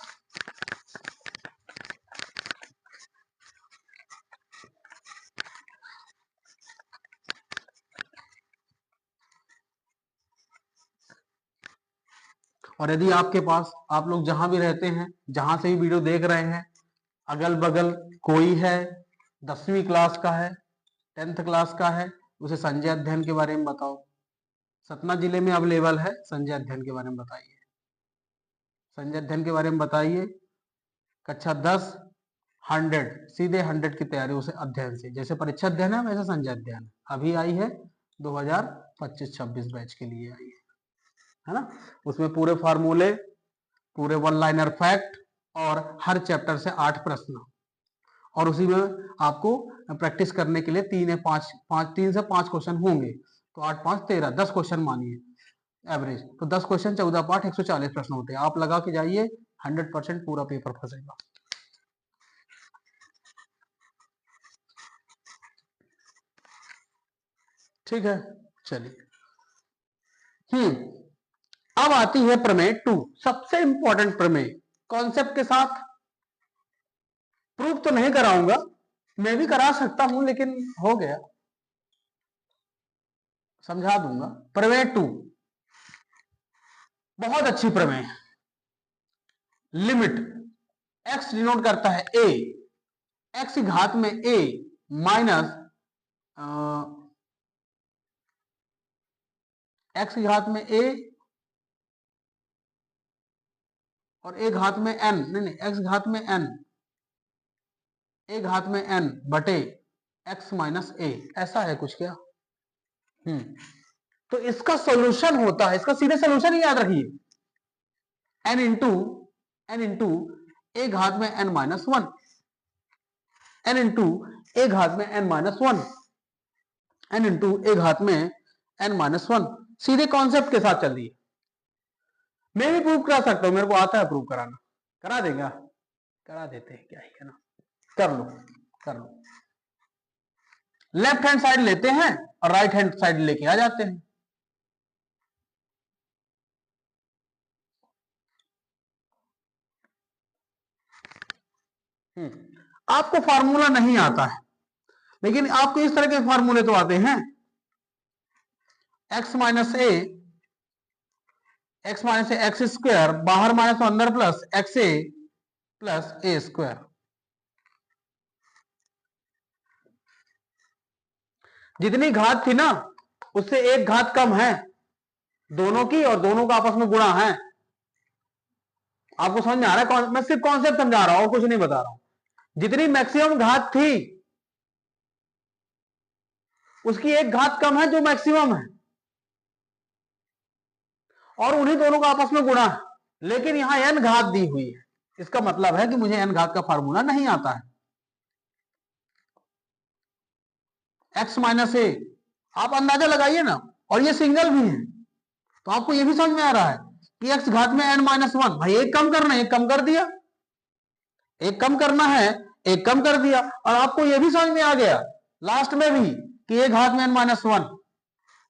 और यदि आपके पास, आप लोग जहां भी रहते हैं, जहां से भी वीडियो देख रहे हैं, अगल बगल कोई है 10वीं क्लास का है, 10th क्लास का है, उसे संजय अध्ययन के बारे में बताओ। सतना जिले में अवेलेबल है, संजय अध्ययन के बारे में बताइए, संजय अध्ययन के बारे में बताइए। कक्षा 10 100, सीधे 100 की तैयारी उसे अध्ययन से, जैसे परीक्षा अध्ययन है वैसे संजय अध्ययन अभी आई है 2025-26 बैच के लिए आई है ना। उसमें पूरे फार्मूले, पूरे 1 लाइनर फैक्ट और हर चैप्टर से 8 प्रश्न, और उसी में आपको प्रैक्टिस करने के लिए 3 से 5 क्वेश्चन होंगे, तो 8 5 13 10 क्वेश्चन मानिए एवरेज, तो 10 क्वेश्चन 14 पाठ 140 प्रश्न होते हैं, आप लगा के जाइए 100% पूरा पेपर फंसेगा। ठीक है, चलिए। अब आती है प्रमेय 2, सबसे इंपॉर्टेंट प्रमेय, कॉन्सेप्ट के साथ। प्रूफ तो नहीं कराऊंगा, मैं भी करा सकता हूं लेकिन हो गया, समझा दूंगा। प्रमेय 2 बहुत अच्छी प्रमेय है। लिमिट x डिनोट करता है a, x की घात में a माइनस x की घात में a और ए घात में n, नहीं x घात में n, a घात में n बटे x माइनस a, ऐसा है कुछ क्या? तो इसका सॉल्यूशन होता है, इसका सीधे सॉल्यूशन ही याद रखिए, n इंटू a घात में n minus one, n into a घात में n minus one, n into a घात में n माइनस वन। सीधे कॉन्सेप्ट के साथ चलिए, मैं भी प्रूव करा सकता हूं, मेरे को आता है प्रूव कराना, करा देगा, करा देते हैं, क्या है ना, कर लो कर लो। लेफ्ट हैंड साइड लेते हैं और राइट हैंड साइड लेके आ जाते हैं। आपको फार्मूला नहीं आता है, लेकिन आपको इस तरह के फार्मूले तो आते हैं, x माइनस ए एक्स स्क्वायर, बाहर माइनस अंदर प्लस एक्स ए प्लस ए स्क्वायर। जितनी घात थी ना उससे एक घात कम है दोनों की, और दोनों का आपस में गुणा है। आपको समझ में आ रहा है? मैं सिर्फ कॉन्सेप्ट समझा रहा हूं, कुछ नहीं बता रहा हूं। जितनी मैक्सिमम घात थी उसकी एक घात कम है जो मैक्सिमम है, और उन्हीं दोनों का आपस में गुणा है। लेकिन यहां n घात दी हुई है, इसका मतलब है कि मुझे n घात का फार्मूला नहीं आता है। x माइनस ए, आप अंदाजा लगाइए ना, और ये सिंगल भी है, तो आपको ये भी समझ में आ रहा है कि x घात में n माइनस वन, भाई एक कम करना है, एक कम कर दिया, एक कम करना है, एक कम कर दिया, और आपको यह भी समझ में आ गया लास्ट में भी कि एक घात में n माइनस वन।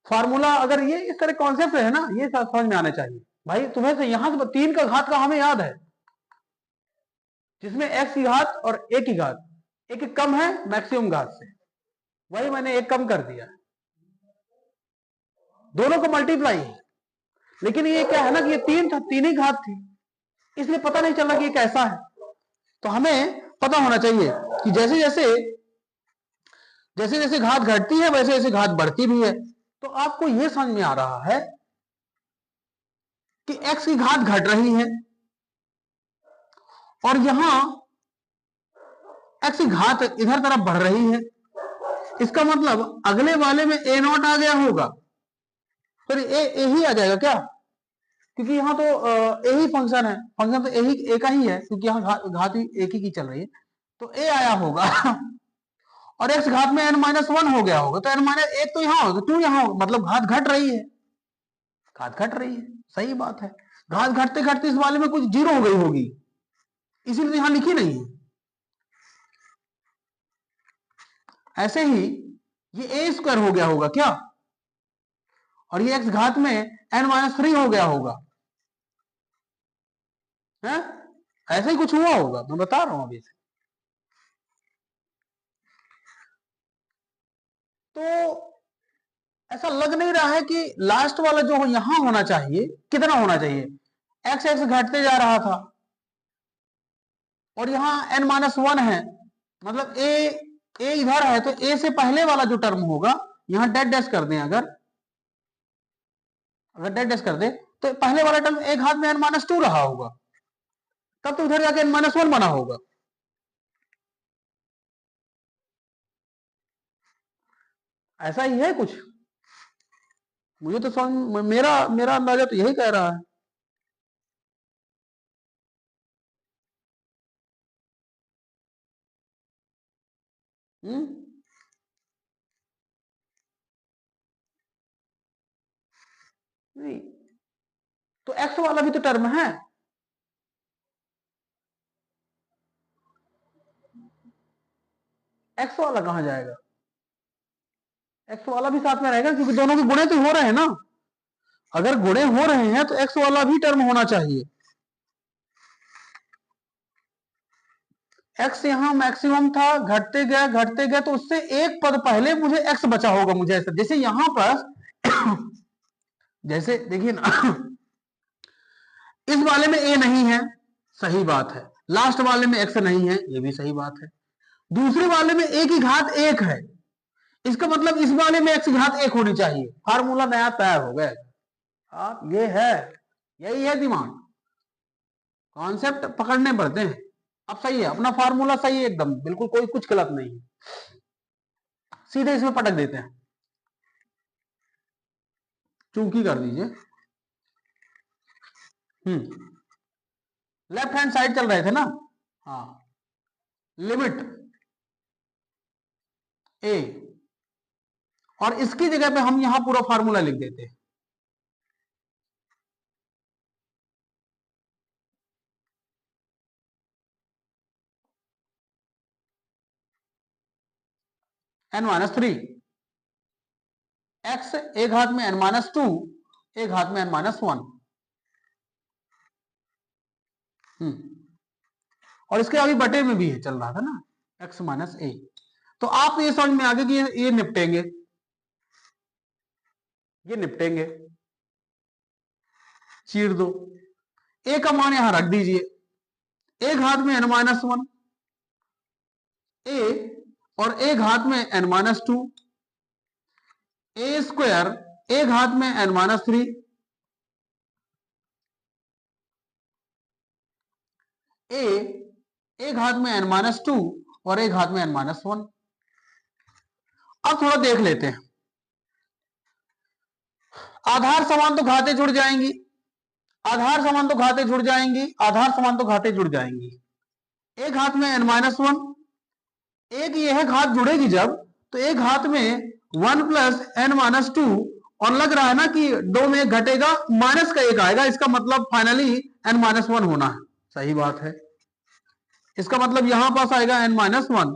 फार्मूला अगर ये इस तरह कॉन्सेप्ट है ना, ये समझ में आने चाहिए। भाई तुम्हें से यहां से 3 का घात का हमें याद है, जिसमें x की घात और a की घात एक कम है मैक्सिमम घात से, वही मैंने एक कम कर दिया, दोनों को मल्टीप्लाई है। लेकिन ये क्या है ना कि ये 3 था, 3 ही घात थी, इसलिए पता नहीं चला कि ये कैसा है। तो हमें पता होना चाहिए कि जैसे जैसे घात घटती है वैसे वैसे घात बढ़ती भी है। तो आपको यह समझ में आ रहा है कि x की घात घट रही है, और यहां x की घात इधर तरफ बढ़ रही है। इसका मतलब अगले वाले में a नॉट आ गया होगा, फिर a ही आ जाएगा क्या? क्योंकि यहां तो a ही फंक्शन है, फंक्शन तो a का ही है, क्योंकि यहां घात एक ही की चल रही है, तो a आया होगा और x घात में n माइनस वन हो गया होगा, तो n माइनस एक तो यहां होगा, 2 यहां होगा, मतलब घात घट रही है, घात घट रही है, सही बात है। घात घटते घटते इस वाले में कुछ जीरो हो गई होगी, इसीलिए तो यहां लिखी नहीं है। ऐसे ही ये a स्क्वायर हो गया होगा क्या, और ये x घात में n माइनस थ्री हो गया होगा, है? ऐसे ही कुछ हुआ होगा, मैं बता रहा हूं अभी से। तो ऐसा लग नहीं रहा है कि लास्ट वाला जो यहां होना चाहिए, कितना होना चाहिए, x घटते जा रहा था, और यहां n माइनस वन है, मतलब a इधर है, तो a से पहले वाला जो टर्म होगा, यहां डेड डैश कर दें, अगर डेड डैश कर दे तो पहले वाला टर्म एक घात में n माइनस टू रहा होगा, तब तो उधर जाके n माइनस वन बना होगा। ऐसा ही है कुछ, मुझे तो समझ, मेरा मेरा अंदाजा तो यही कह रहा है। नहीं तो x वाला भी तो टर्म है, x वाला कहां जाएगा, x वाला भी साथ में रहेगा, क्योंकि दोनों के गुणे तो हो रहे हैं ना। अगर गुणे हो रहे हैं तो x वाला भी टर्म होना चाहिए। x यहां मैक्सिमम था, घटते गया, तो उससे एक पद पहले मुझे x बचा होगा, मुझे ऐसा, जैसे यहां पर जैसे देखिए ना इस वाले में a नहीं है, सही बात है, लास्ट वाले में x नहीं है, ये भी सही बात है, दूसरे वाले में a की घात एक है, इसका मतलब इस वाले में x की घात एक होनी चाहिए। फार्मूला नया तैयार हो गया, आप ये है, यही है दिमाग, कॉन्सेप्ट पकड़ने पड़ते हैं। अब सही है, अपना फार्मूला सही है एकदम, बिल्कुल कोई कुछ गलत नहीं है, सीधे इसमें पटक देते हैं, चूंकि कर दीजिए। लेफ्ट हैंड साइड चल रहे थे ना। हाँ, लिमिट ए, और इसकी जगह पे हम यहां पूरा फार्मूला लिख देते हैं। n-3 x एक हाथ में n-2 एक हाथ में n-1। और इसके अभी बटे में भी है, चल रहा था ना, x माइनस ए। तो आप ये समझ में आ गया कि ये निपटेंगे, ये निपटेंगे, चीर दो। ए का मान यहां रख दीजिए, एक हाथ में n-1 ए और एक हाथ में n-2, ए स्क्वायर एक हाथ में n-3 ए एक हाथ में n-2 और एक हाथ में n-1। अब थोड़ा देख लेते हैं, आधार समान तो घाते जुड़ जाएंगी, आधार समान तो घाते जुड़ जाएंगी, आधार समान तो घाते जुड़ जाएंगी। एक हाथ में n-1, एक ये है घात जुड़ेगी जब, तो एक हाथ में 1 प्लस n-2, और लग रहा है ना कि दो में एक घटेगा, माइनस का एक आएगा, इसका मतलब फाइनली n-1 होना है। सही बात है, इसका मतलब यहां पास आएगा n-1,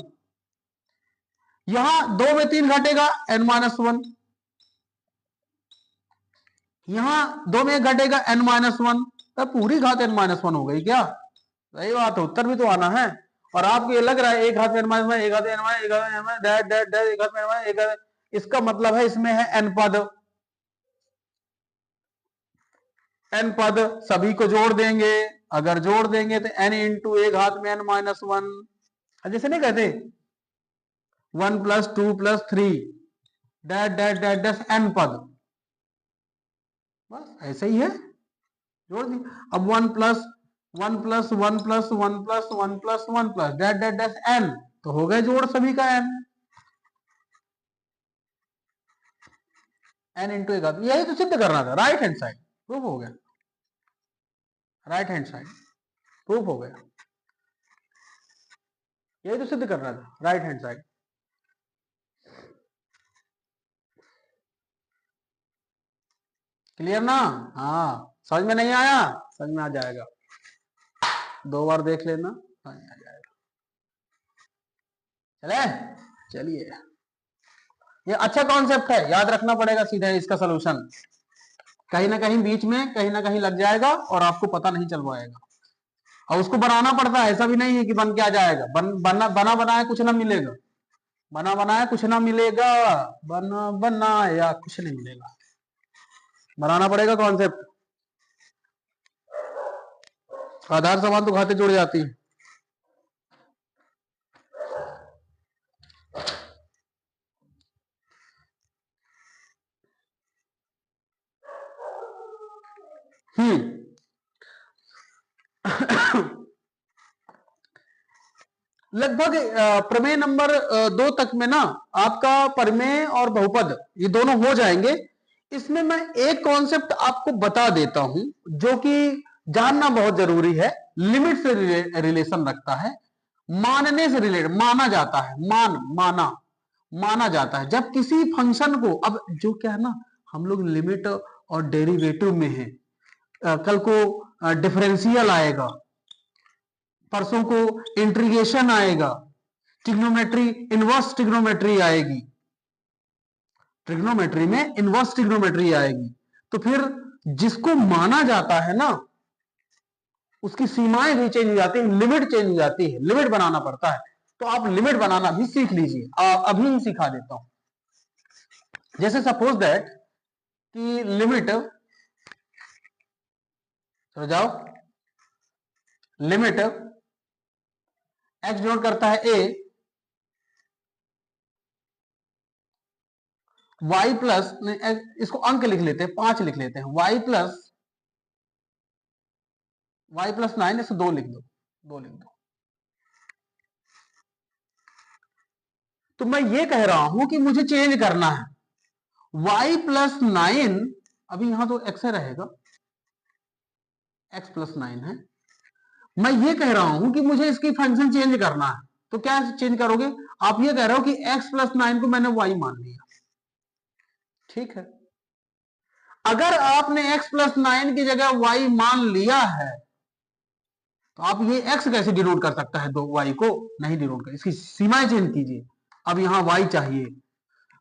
यहां दो में तीन घटेगा n-1, यहां दो में एक घटेगा n-1, तो पूरी घात n-1 हो गई क्या? सही बात है, उत्तर भी तो आना है। और आपको ये लग रहा है एक हाथ में n-1, एक हाथ में n-1, एक हाथ में n-1, डैश डैश डैश, एक हाथ में n-1, एक हाथ, इसका मतलब है इसमें है n पद, n पद सभी को जोड़ देंगे, अगर जोड़ देंगे तो n इंटू एक हाथ में n-1, जैसे नहीं कहते 1 plus 2 plus 3 dash dash dash dash n पद, बस ऐसे ही है, जोड़ दी। अब 1 plus 1 plus 1 plus 1 plus 1 plus 1 plus dash dash dash n, तो हो गए जोड़ सभी का n, n इंटू एक, यही तो सिद्ध करना था, राइट हैंड साइड प्रूफ हो गया, राइट हैंड साइड प्रूफ हो गया, यही तो सिद्ध करना था, राइट हैंड साइड। क्लियर ना? हाँ, समझ में नहीं आया? समझ में आ जाएगा, दो बार देख लेना, समझ में आ जाएगा। चले, चलिए, ये अच्छा कॉन्सेप्ट है, याद रखना पड़ेगा, सीधा इसका सोल्यूशन कहीं ना कहीं बीच में कहीं ना कहीं लग जाएगा और आपको पता नहीं चल पाएगा, और उसको बनाना पड़ता है, ऐसा भी नहीं है कि बन के आ जाएगा, बना बनाया कुछ ना मिलेगा, बना बनाया कुछ ना मिलेगा, बना बनाया कुछ नहीं मिलेगा, बनाना पड़ेगा कॉन्सेप्ट। आधार समान तो खाते जुड़ जाती है। लगभग प्रमेय नंबर 2 तक में ना आपका प्रमेय और बहुपद ये दोनों हो जाएंगे। इसमें मैं एक कॉन्सेप्ट आपको बता देता हूं जो कि जानना बहुत जरूरी है, लिमिट से रिलेशन रखता है, मानने से रिलेटेड, माना जाता है, माना जाता है जब किसी फंक्शन को, अब जो क्या है ना, हम लोग लिमिट और डेरिवेटिव में है, कल को डिफरेंशियल आएगा, परसों को इंटीग्रेशन आएगा, ट्रिग्नोमेट्री, इनवर्स ट्रिग्नोमेट्री आएगी, ट्रिग्नोमेट्री में इनवर्स ट्रिग्नोमेट्री आएगी, तो फिर जिसको माना जाता है ना उसकी सीमाएं भी चेंज हो जाती है, लिमिट चेंज हो जाती है, लिमिट बनाना पड़ता है। तो आप लिमिट बनाना भी सीख लीजिए, अभी ही सिखा देता हूं। जैसे सपोज दैट कि लिमिट, चलो जाओ, लिमिट एक्स डिनोट करता है ए, y प्लस, इसको अंक लिख लेते हैं, 5 लिख लेते हैं, y प्लस y प्लस 9 इसे 2 लिख दो, 2 लिख दो। तो मैं ये कह रहा हूं कि मुझे चेंज करना है y प्लस 9, अभी यहां तो x रहेगा, x प्लस 9 है। मैं ये कह रहा हूं कि मुझे इसकी फंक्शन चेंज करना है, तो क्या चेंज करोगे? आप ये कह रहे हो कि x प्लस 9 को मैंने y मान लिया, ठीक है। अगर आपने x प्लस 9 की जगह y मान लिया है, तो आप ये x कैसे डिनोट कर सकता है? दो y को नहीं डिनोट कर, इसकी सीमाएं चेंज कीजिए। अब यहां y चाहिए,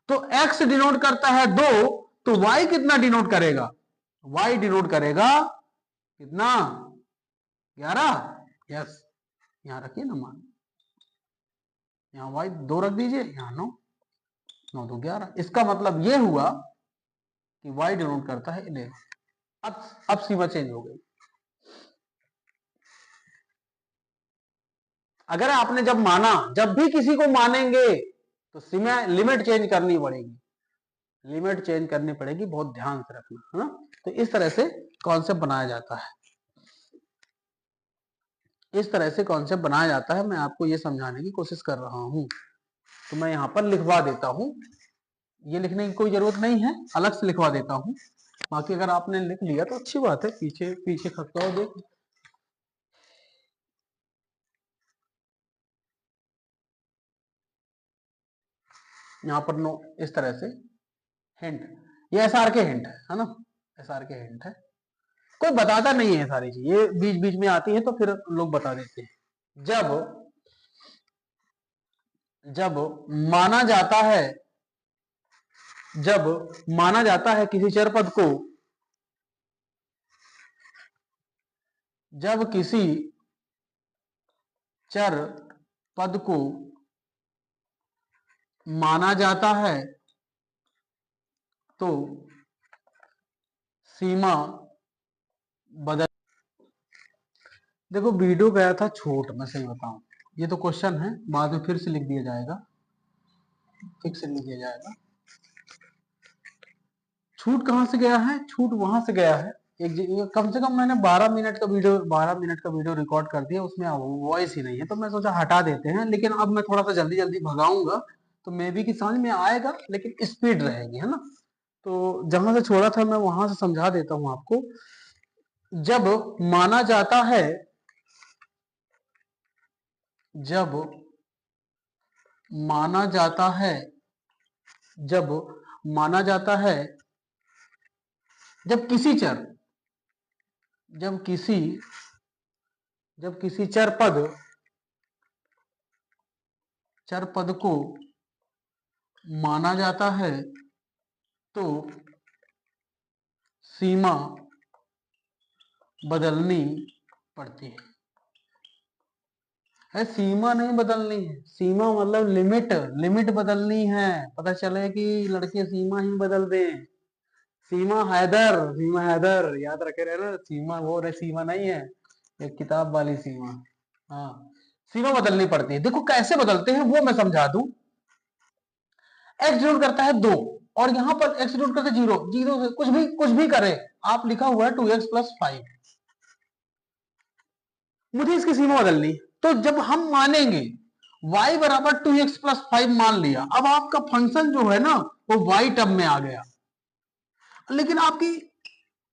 तो x डिनोट करता है 2, तो y कितना डिनोट करेगा? y डिनोट करेगा कितना? 11। यस, यहां रखिए ना मान, यहां y 2 रख दीजिए, यहां 9, 9 तो 11। इसका मतलब यह हुआ कि y डिनोट करता है 11। अब सीमा चेंज हो गई। अगर आपने जब माना, जब भी किसी को मानेंगे तो सीमा लिमिट चेंज करनी पड़ेगी, लिमिट चेंज करनी पड़ेगी, बहुत ध्यान से रखना है ना। तो इस तरह से कॉन्सेप्ट बनाया जाता है, इस तरह से कॉन्सेप्ट बनाया जाता है। मैं आपको ये समझाने की कोशिश कर रहा हूं। तो मैं यहां पर लिखवा देता हूं, ये लिखने की कोई जरूरत नहीं है, अलग से लिखवा देता हूं। बाकी अगर आपने लिख लिया तो अच्छी बात है, पीछे पीछे खसकाओ देख। यहाँ पर नो, इस तरह से हिंट, ये एसआर के हिंट है ना, एसआर के हिंट है। कोई बताता नहीं है सारी चीज, ये बीच बीच में आती है तो फिर लोग बता देते हैं। जब माना जाता है, जब माना जाता है किसी चर पद को, जब किसी चर पद को माना जाता है तो सीमा बदल। देखो वीडियो गया था छूट, मैं सही बताऊं, ये तो क्वेश्चन है, बाद में फिर से लिख दिया जाएगा, फिर से लिख दिया जाएगा। छूट कहां से गया है? छूट वहां से गया है, एक कम से कम मैंने 12 मिनट का वीडियो, 12 मिनट का वीडियो रिकॉर्ड कर दिया, उसमें वॉइस ही नहीं है, तो मैं सोचा हटा देते हैं। लेकिन अब मैं थोड़ा सा जल्दी जल्दी भगाऊंगा तो मे बी कि समझ में आएगा, लेकिन स्पीड रहेगी, है ना। तो जहां से छोड़ा था मैं वहां से समझा देता हूं आपको। जब माना जाता है, जब माना जाता है, जब माना जाता है, जब किसी चर, जब किसी जब किसी चर पद को माना जाता है तो सीमा बदलनी पड़ती है। सीमा नहीं बदलनी है, सीमा मतलब लिमिट, लिमिट बदलनी है। पता चले कि लड़के सीमा ही बदल दें। सीमा हैदर, सीमा हैदर याद रखे रहे ना, सीमा वो रहे, सीमा नहीं है, एक किताब वाली सीमा। हाँ, सीमा बदलनी पड़ती है। देखो कैसे बदलते हैं वो मैं समझा दूं। एक्स डिनोट करता है 2, और यहां पर एक्स डिनोट करता है 0, 0 से कुछ भी करे, आप लिखा हुआ है 2x प्लस 5, मुझे इसकी सीमा बदलनी। तो जब हम मानेंगे y बराबर 2x प्लस 5 मान लिया, अब आपका फंक्शन जो है ना वो y टर्म में आ गया। लेकिन आपकी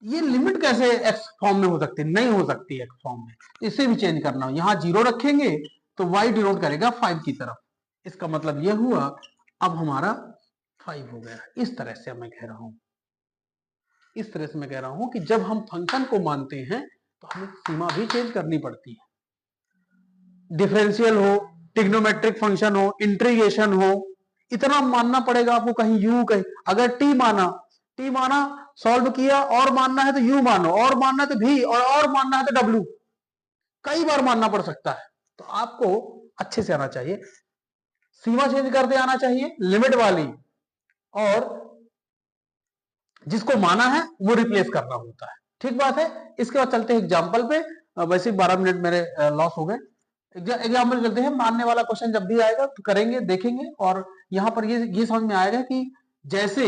ये लिमिट कैसे x फॉर्म में हो सकती है? नहीं हो सकती x फॉर्म में, इसे भी चेंज करना हो। यहां 0 रखेंगे तो y डिनोट करेगा 5 की तरफ, इसका मतलब यह हुआ अब हमारा 5 हो गया। इस तरह से मैं कह रहा हूं, इस तरह से मैं कह रहा हूं कि जब हम फंक्शन को मानते हैं तो हमें सीमा भी चेंज करनी पड़ती है। डिफरेंशियल हो, ट्रिग्नोमेट्रिक फंक्शन हो, इंटीग्रेशन हो, इतना मानना पड़ेगा आपको। कहीं यू, कहीं अगर टी माना सॉल्व किया, और मानना है तो यू मानो, और मानना है तो भी, और मानना है तो डब्ल्यू, कई बार मानना पड़ सकता है। तो आपको अच्छे से आना चाहिए, सीमा चेंज करते आना चाहिए, लिमिट वाली, और जिसको माना है वो रिप्लेस करना होता है। ठीक बात है। इसके बाद चलते हैं एग्जाम्पल पे। वैसे 12 मिनट मेरे लॉस हो गए। एग्जाम्पल चलते हैं, मानने वाला क्वेश्चन जब भी आएगा तो करेंगे, देखेंगे, और यहां पर ये समझ में आएगा कि जैसे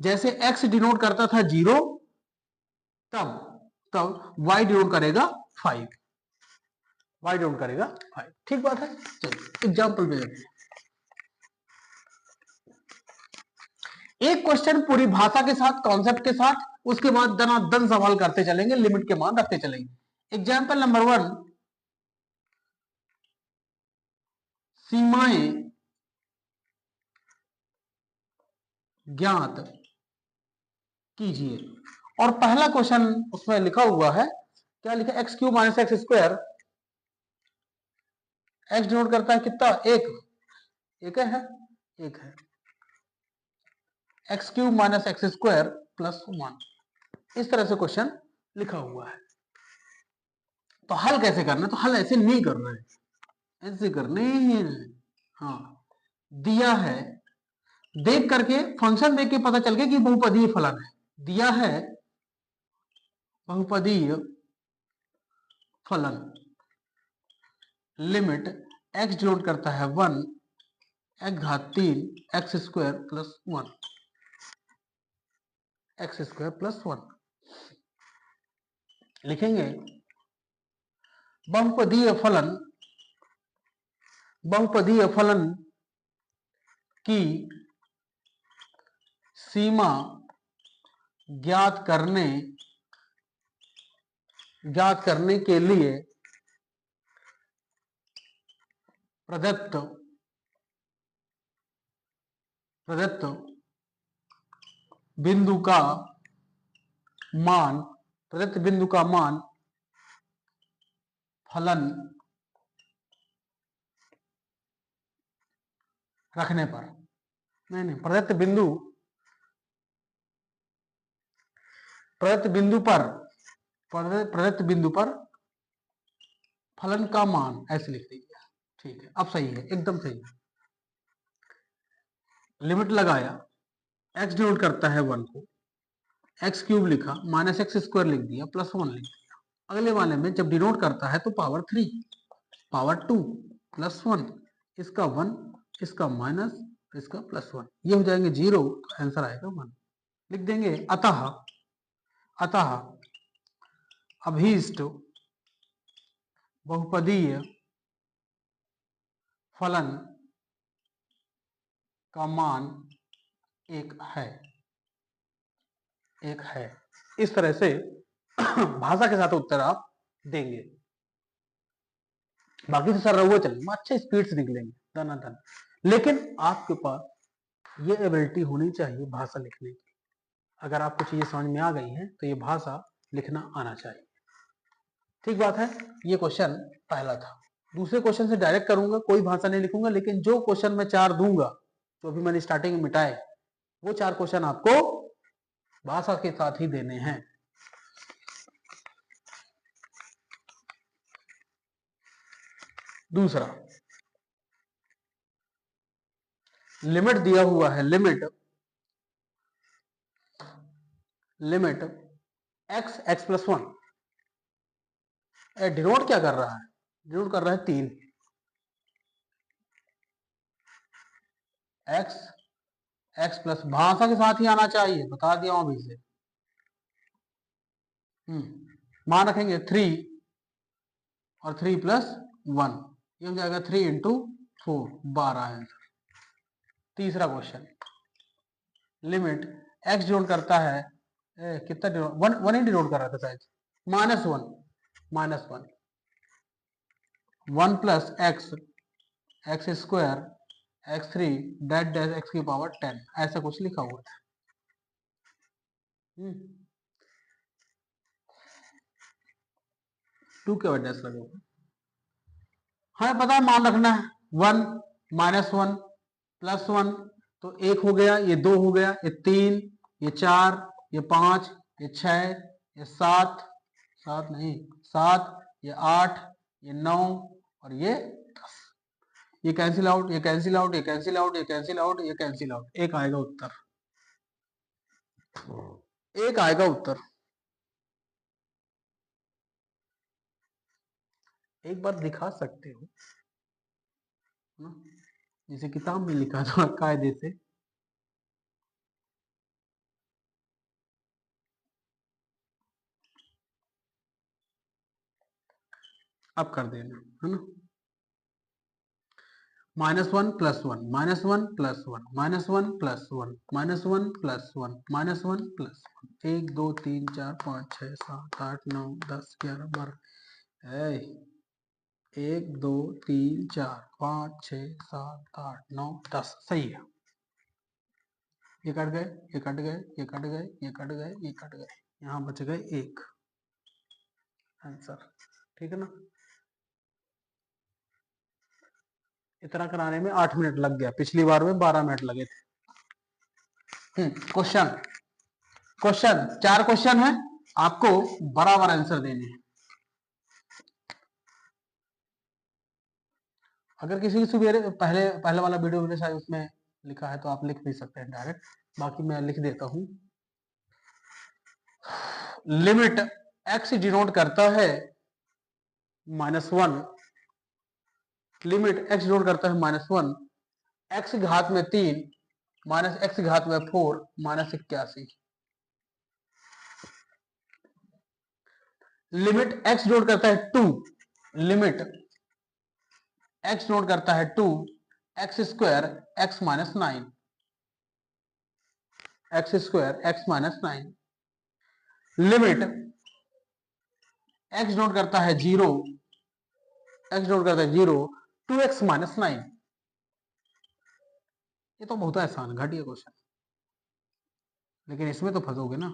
जैसे x डिनोट करता था 0, तब तब y डिनोट करेगा 5, y डिनोट करेगा 5। ठीक बात है। चलिए एग्जाम्पल पे देखते हैं। एक क्वेश्चन पूरी भाषा के साथ, कॉन्सेप्ट के साथ, उसके बाद दनादन सवाल करते चलेंगे, लिमिट के मान रखते चलेंगे। एग्जाम्पल नंबर 1, सीमाएं ज्ञात कीजिए। और पहला क्वेश्चन उसमें लिखा हुआ है, क्या लिखा, x cube minus x square, x denote करता है कितना, एक है, एक है, x cube minus x square plus 1। इस तरह से क्वेश्चन लिखा हुआ है। तो हल कैसे करना है, तो हल ऐसे नहीं करना है, ऐसे करने हैं। हाँ, दिया है, देख करके, फंक्शन देख के पता चल गया कि बहुपदीय फलन है। दिया है बहुपदीय फलन, लिमिट एक्स डिनोट करता है 1, एक्स घात 3 x square plus 1, x square plus 1 लिखेंगे। बहुपदीय फलन, बहुपदीय फलन की सीमा ज्ञात करने के लिए प्रदत्त बिंदु का मान, प्रदत्त बिंदु का मान फलन रखने पर, नहीं, प्रदत्त बिंदु पर फलन का मान, ऐसे लिख दीजिए। ठीक है, अब सही है, एकदम सही है। लिमिट लगाया, एक्स डिनोट करता है 1 को, एक्स क्यूब लिखा, माइनस एक्स स्क्वायर लिख दिया, प्लस 1 लिख दिया। अगले वाले में जब डिनोट करता है तो पावर 3, पावर 2 प्लस 1, इसका 1, इसका माइनस, इसका प्लस 1, ये हो जाएंगे 0, तो आंसर आएगा 1। लिख देंगे अतः अभीष्ट बहुपदीय फलन का मान एक है। इस तरह से भाषा के साथ उत्तर आप देंगे। बाकी तो सर रहुआ चलेंगे, अच्छे स्पीड से निकलेंगे धनाधन, लेकिन आपके पास ये एबिलिटी होनी चाहिए भाषा लिखने की। अगर आपको चीजें समझ में आ गई हैं तो ये भाषा लिखना आना चाहिए। ठीक बात है। ये क्वेश्चन पहला था। दूसरे क्वेश्चन से डायरेक्ट करूंगा, कोई भाषा नहीं लिखूंगा, लेकिन जो क्वेश्चन मैं 4 दूंगा, जो अभी मैंने स्टार्टिंग में मिटाए, वो 4 क्वेश्चन आपको भाषा के साथ ही देने हैं। दूसरा, लिमिट दिया हुआ है, लिमिट एक्स प्लस 1, डिनोट क्या कर रहा है, डिनोट कर रहा है 3, एक्स प्लस, भाषा के साथ ही आना चाहिए, बता दिया हूं अभी से। मान रखेंगे 3 और 3 प्लस 1, ये हो जाएगा 3 इंटू 4, 12 आंसर। तीसरा क्वेश्चन, लिमिट एक्स डिनोट करता है, कितना डिनोट, 1 ही डिनोट कर रहा था शायद, -1 1 plus x square x3 dash dash x की पावर 10, ऐसा कुछ लिखा हुआ था। टू के बाद डैश लगे हुए, हमें पता है मान रखना है, 1 -1 +1, तो 1 हो गया, ये 2 हो गया, ये 3, ये 4, ये 5, ये 6, ये 7, 7 नहीं 7, ये 8, ये 9 और ये 10। ये कैंसिल आउट, ये कैंसिल आउट, ये कैंसिल आउट, ये कैंसिल आउट, ये कैंसिल आउट, एक आएगा उत्तर, एक आएगा उत्तर। एक बार दिखा सकते हो ना, जैसे किताब में लिखा था कायदे से। अब कर देना, है ना। -1 + 1 -1 + 1 -1 + 1 -1 + 1 -1 + 1 1 2 3 4 5 6 7 8 9 10 11 12 1 2 3 4 5 6 7 8 9 10 सही है। ये कट गए, ये कट गए, ये कट गए, ये कट गए, ये कट गए, यहाँ बच गए 1 आंसर। ठीक है ना। इतना कराने में 8 मिनट लग गया, पिछली बार में 12 मिनट लगे थे। क्वेश्चन 4 क्वेश्चन है, आपको बराबर आंसर देने हैं। अगर किसी सवेरे पहले वाला वीडियो मेरे शायद उसमें लिखा है तो आप लिख भी सकते हैं डायरेक्ट, बाकी मैं लिख देता हूं। लिमिट x डिनोट करता है -1, लिमिट x डिनोट करता है -1, x घात में 3 -x घात में 4 -81। लिमिट x डिनोट करता है 2, लिमिट x डिनोट करता है 2 x square x -9, x square x -9। Limit x denote करता है 0, x डिनोट करता है 0 2x -9। ये तो बहुत आसान घटिया क्वेश्चन, लेकिन इसमें तो फंसोगे ना।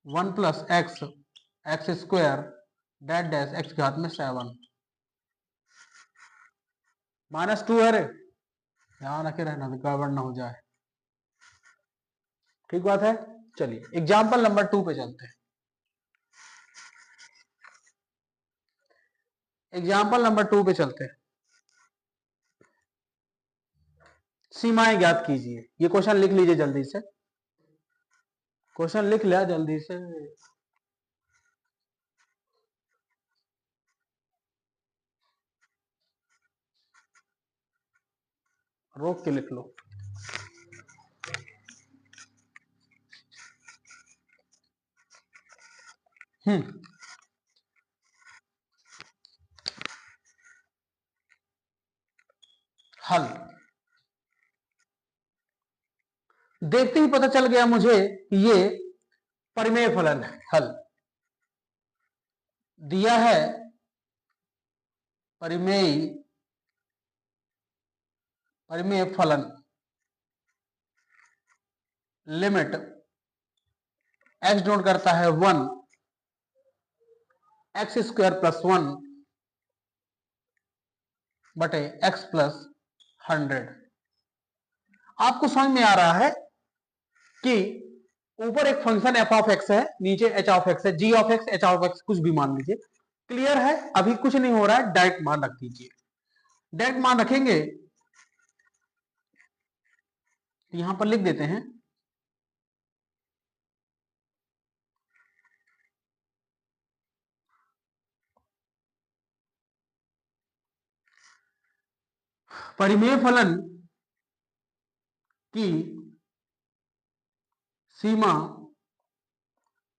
1 + x x square dash dash x घात में 7 -2 है रे, ध्यान रखे रहना गड़बड़ ना हो जाए। ठीक बात है। चलिए एग्जाम्पल नंबर 2 पे चलते हैं। एग्जाम्पल नंबर 2 पे चलते हैं। सीमाएं ज्ञात कीजिए। ये क्वेश्चन लिख लीजिए जल्दी से, क्वेश्चन लिख लिया जल्दी से। रोक के लिख लो। हल देखते ही पता चल गया मुझे ये परिमेय फलन है। हल दिया है परिमेय फलन, लिमिट x डिनोट करता है 1 x स्क्वायर + 1 बटे x + 100। आपको समझ में आ रहा है कि ऊपर एक फंक्शन f(x) है, नीचे h(x) है, g(x) h(x) कुछ भी मान लीजिए। क्लियर है, अभी कुछ नहीं हो रहा है, डायरेक्ट मान रख दीजिए। डायरेक्ट मान रखेंगे, यहां पर लिख देते हैं परिमेय फलन की सीमा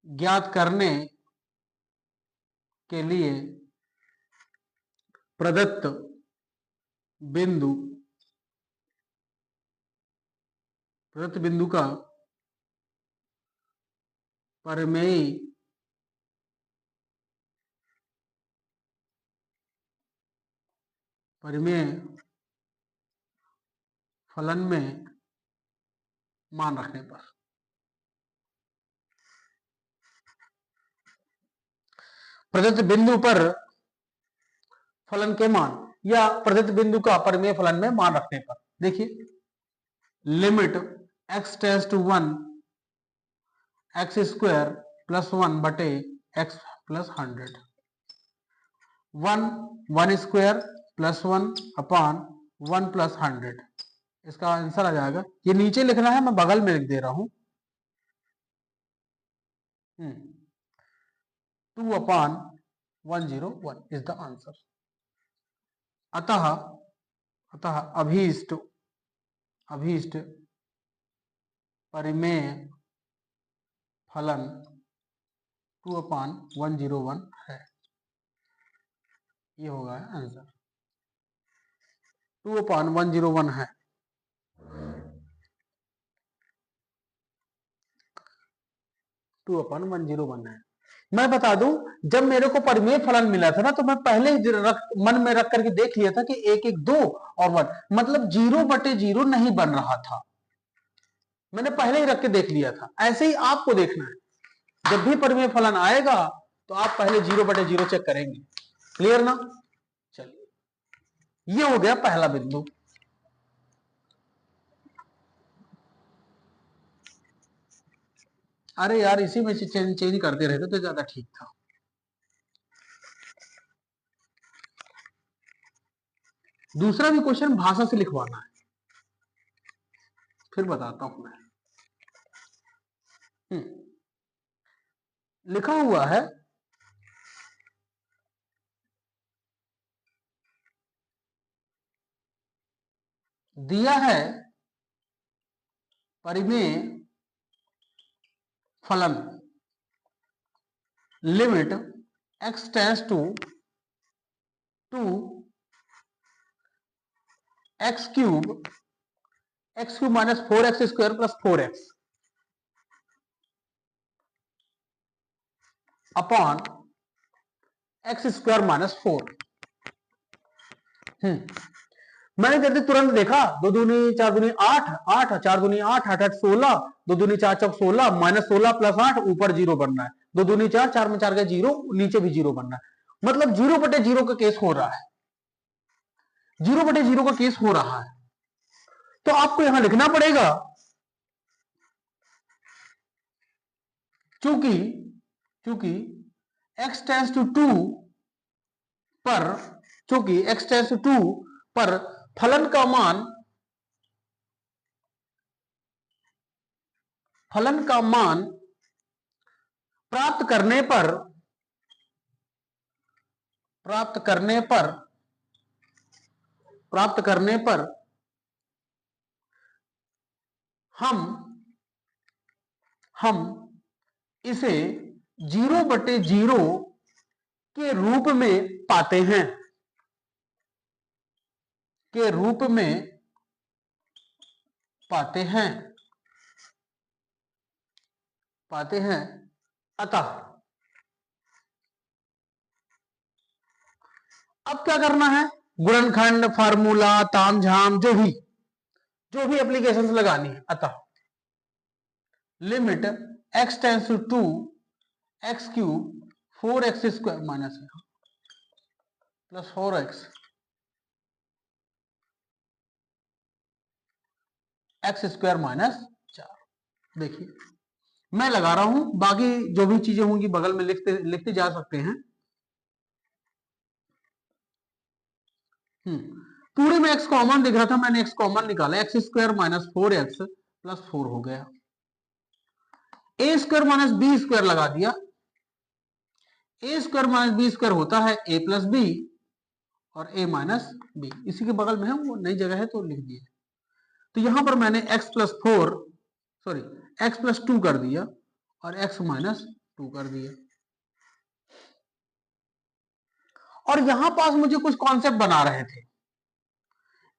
ज्ञात करने के लिए प्रदत्त बिंदु का परिमेय फलन में मान रखने पर, प्रदत्त बिंदु पर फलन के मान या प्रदत्त बिंदु का परिमेय फलन में मान रखने पर, देखिए limit x tends to 1 x square + 1 बटे x + 100, 1 स्क्वायर + 1 अपान 1 + 100, इसका आंसर आ जाएगा। ये नीचे लिखना है, मैं बगल में लिख दे रहा हूं 2/101 इज द आंसर। अतः अभीष्ट परिमेय फलन 2/101 है। ये होगा आंसर 2/101 है। टू अपन 101 है। मैं बता दूं, जब मेरे को परिमेय फलन मिला था ना, तो मैं पहले ही मन में रख करके देख लिया था कि 1 1 2 और 1, मतलब 0/0 नहीं बन रहा था। मैंने पहले ही रख के देख लिया था। ऐसे ही आपको देखना है, जब भी परिमेय फलन आएगा तो आप पहले 0/0 चेक करेंगे। क्लियर ना? चलिए, ये हो गया पहला बिंदु। अरे यार, इसी में चेंज करते रहते तो ज्यादा ठीक था। दूसरा भी क्वेश्चन भाषा से लिखवाना है, फिर बताता हूं मैं। लिखा हुआ है, दिया है परिमेय फलन limit x tends to 2x³ minus 4x² plus 4x upon x² minus 4। मैंने जल्दी तुरंत देखा, 2 दूनी 4 दूनी 8, 8 4 दूनी 8, 8 8 16, 2 दूनी 4 चौक 16, माइनस 16 प्लस 8, ऊपर 0 बनना है। 2 दूनी 4, 4 में 4 का 0, नीचे भी 0 बनना है। मतलब 0/0 का केस हो रहा है, 0/0 का केस हो रहा है। तो आपको यहां लिखना पड़ेगा, चूंकि x टेंड्स टू 2 पर, चूंकि x टेंड्स टू 2 पर फलन का मान प्राप्त करने पर हम इसे 0/0 के रूप में पाते हैं, अतः अब क्या करना है, गुणनखंड, फार्मूला, तामझाम, जो भी एप्लीकेशंस लगानी है। अतः limit x tends to 2x³ 4x² minus plus 4x x² minus 4। देखिए, मैं लगा रहा हूं, बाकी जो भी चीजें होंगी बगल में लिखते जा सकते हैं। पूरे में x कॉमन दिख रहा था, मैंने x कॉमन निकाला, x² माइनस 4x प्लस 4 हो गया। a² माइनस b² लगा दिया, a² माइनस b² होता है a प्लस बी और a माइनस बी, इसी के बगल में है, वो नई जगह है तो लिख दिए। तो यहां पर मैंने x प्लस 2 कर दिया और x माइनस 2 कर दिया। और यहां पास मुझे कुछ कॉन्सेप्ट बना रहे थे,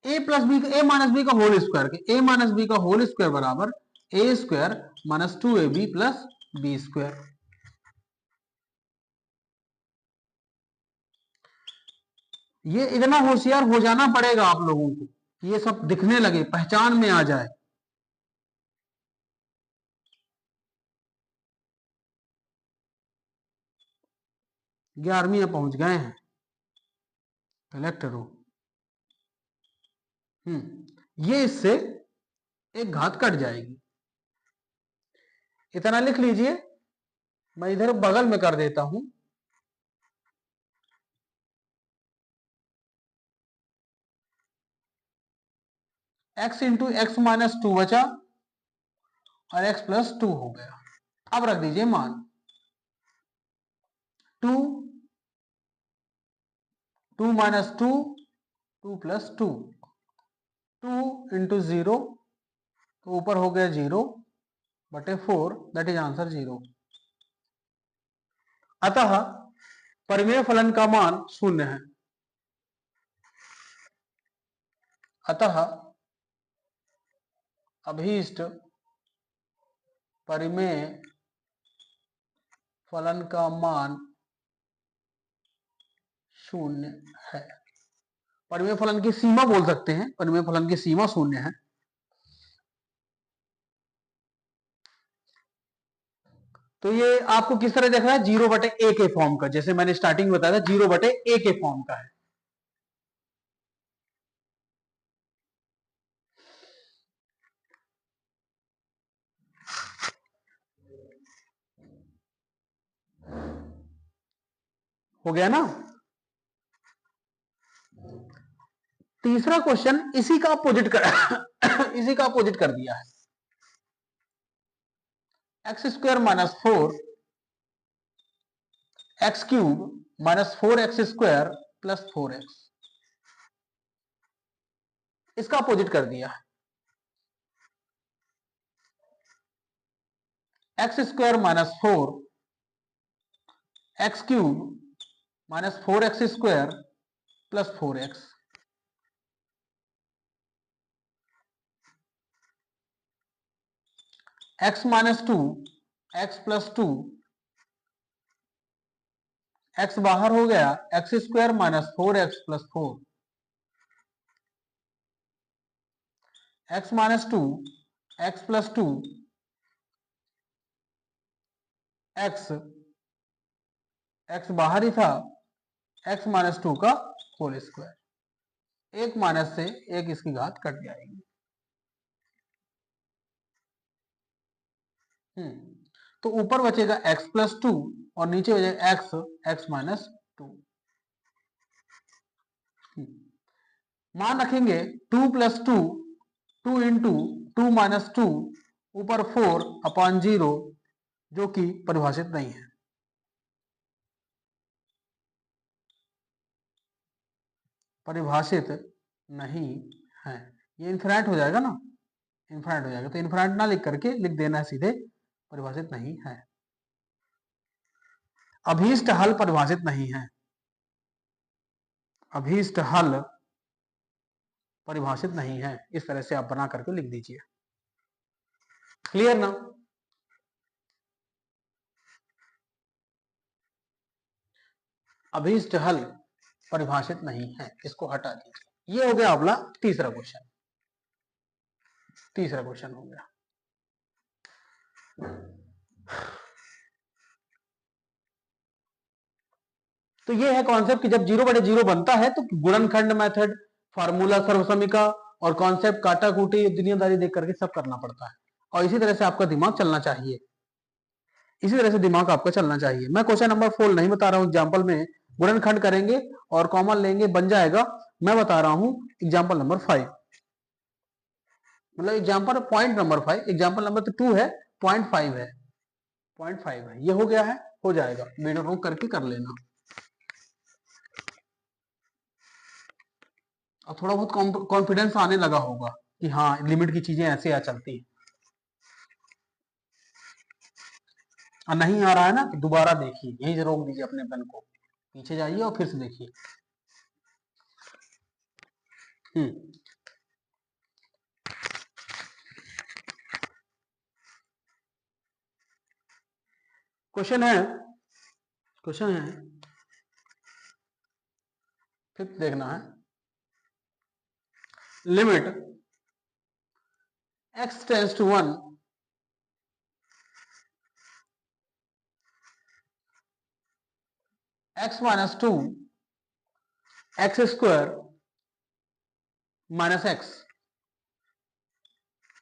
a माइनस बी का होल स्क्वायर के, a माइनस बी का होल स्क्वायर बराबर a² minus 2ab plus b²। ये इतना होशियार हो जाना पड़ेगा आप लोगों को, ये सब दिखने लगे, पहचान में आ जाए। ग्यारहवीं पहुंच गए हैं, कलेक्टर हो। ये इससे एक घात कट जाएगी, इतना लिख लीजिए। मैं इधर बगल में कर देता हूं, x इंटू एक्स माइनस 2 बचा और x प्लस 2 हो गया। अब रख दीजिए मान 2 माइनस 2 2 प्लस 2 2 इंटू 0, तो ऊपर हो गया 0/4, दैट इज आंसर 0। अतः परिमेय फलन का मान 0 है। अतः अभीष्ट परिमेय फलन का मान शून्य है। परिमेय फलन की सीमा बोल सकते हैं, परिमेय फलन की सीमा शून्य है। तो ये आपको किस तरह देख रहा है, 0/a के फॉर्म का, जैसे मैंने स्टार्टिंग में बताया था 0/a के फॉर्म का है। हो गया ना। तीसरा क्वेश्चन इसी का अपोजिट कर इसी का अपोजिट कर दिया है। x² - 4 x³ - 4x² + 4x, इसका अपोजिट कर दिया है। x² - 4 x³ - 4x² + 4x, x - 2 x + 2, x बाहर हो गया, x² - 4x + 4, x - 2 x + 2, x बाहर ही था, x - 2 का होल स्क्वायर, एक माइनस से एक इसकी घात कट जाएगी। तो ऊपर बचेगा x + 2 और नीचे बचेगा x - 2। मान रखेंगे 2 + 2 2 × 2 - 2 ऊपर 4/0, जो कि परिभाषित नहीं है। परिभाषित नहीं है, ये इनफिनिट हो जाएगा ना, इनफिनिट हो जाएगा। तो इनफिनिट ना लिख करके लिख देना है सीधे परिभाषित नहीं है। अभीष्ट हल परिभाषित नहीं है, अभीष्ट हल परिभाषित नहीं है। इस तरह से आप बना करके लिख दीजिए। क्लियर ना। अभीष्ट हल परिभाषित नहीं है, इसको हटा दीजिए। ये हो गया अपना तीसरा क्वेश्चन, तीसरा क्वेश्चन हो गया। तो ये है कॉन्सेप्ट कि जब 0/0 बनता है तो गुणनखंड मेथड, फार्मूला, सर्वसमीका और कॉन्सेप्ट काटाकूटी दुनियादारी देख करके सब करना पड़ता है। और इसी तरह से आपका दिमाग चलना चाहिए, इसी तरह से दिमाग आपका चलना चाहिए। मैं क्वेश्चन नंबर 4 नहीं बता रहा हूं, एग्जाम्पल में गुणनखंड करेंगे और कॉमन लेंगे, बन जाएगा। मैं बता रहा हूं एग्जाम्पल नंबर 5, मतलब example point number 5, example number तो 2 है, 0.5 है, 0.5 है। ये हो गया है, हो जाएगा, वीडियो रोक करके कर लेना। और थोड़ा बहुत कॉन्फिडेंस आने लगा होगा कि हाँ लिमिट की चीजें ऐसे आ चलती है। और नहीं आ रहा है ना, कि दोबारा देखिए, यहीं से रोक दीजिए अपने पेन को, पीछे जाइए और फिर से देखिए। क्वेश्चन है, क्वेश्चन है, फिर देखना है। Limit x tends to 1 x - 2 x² - x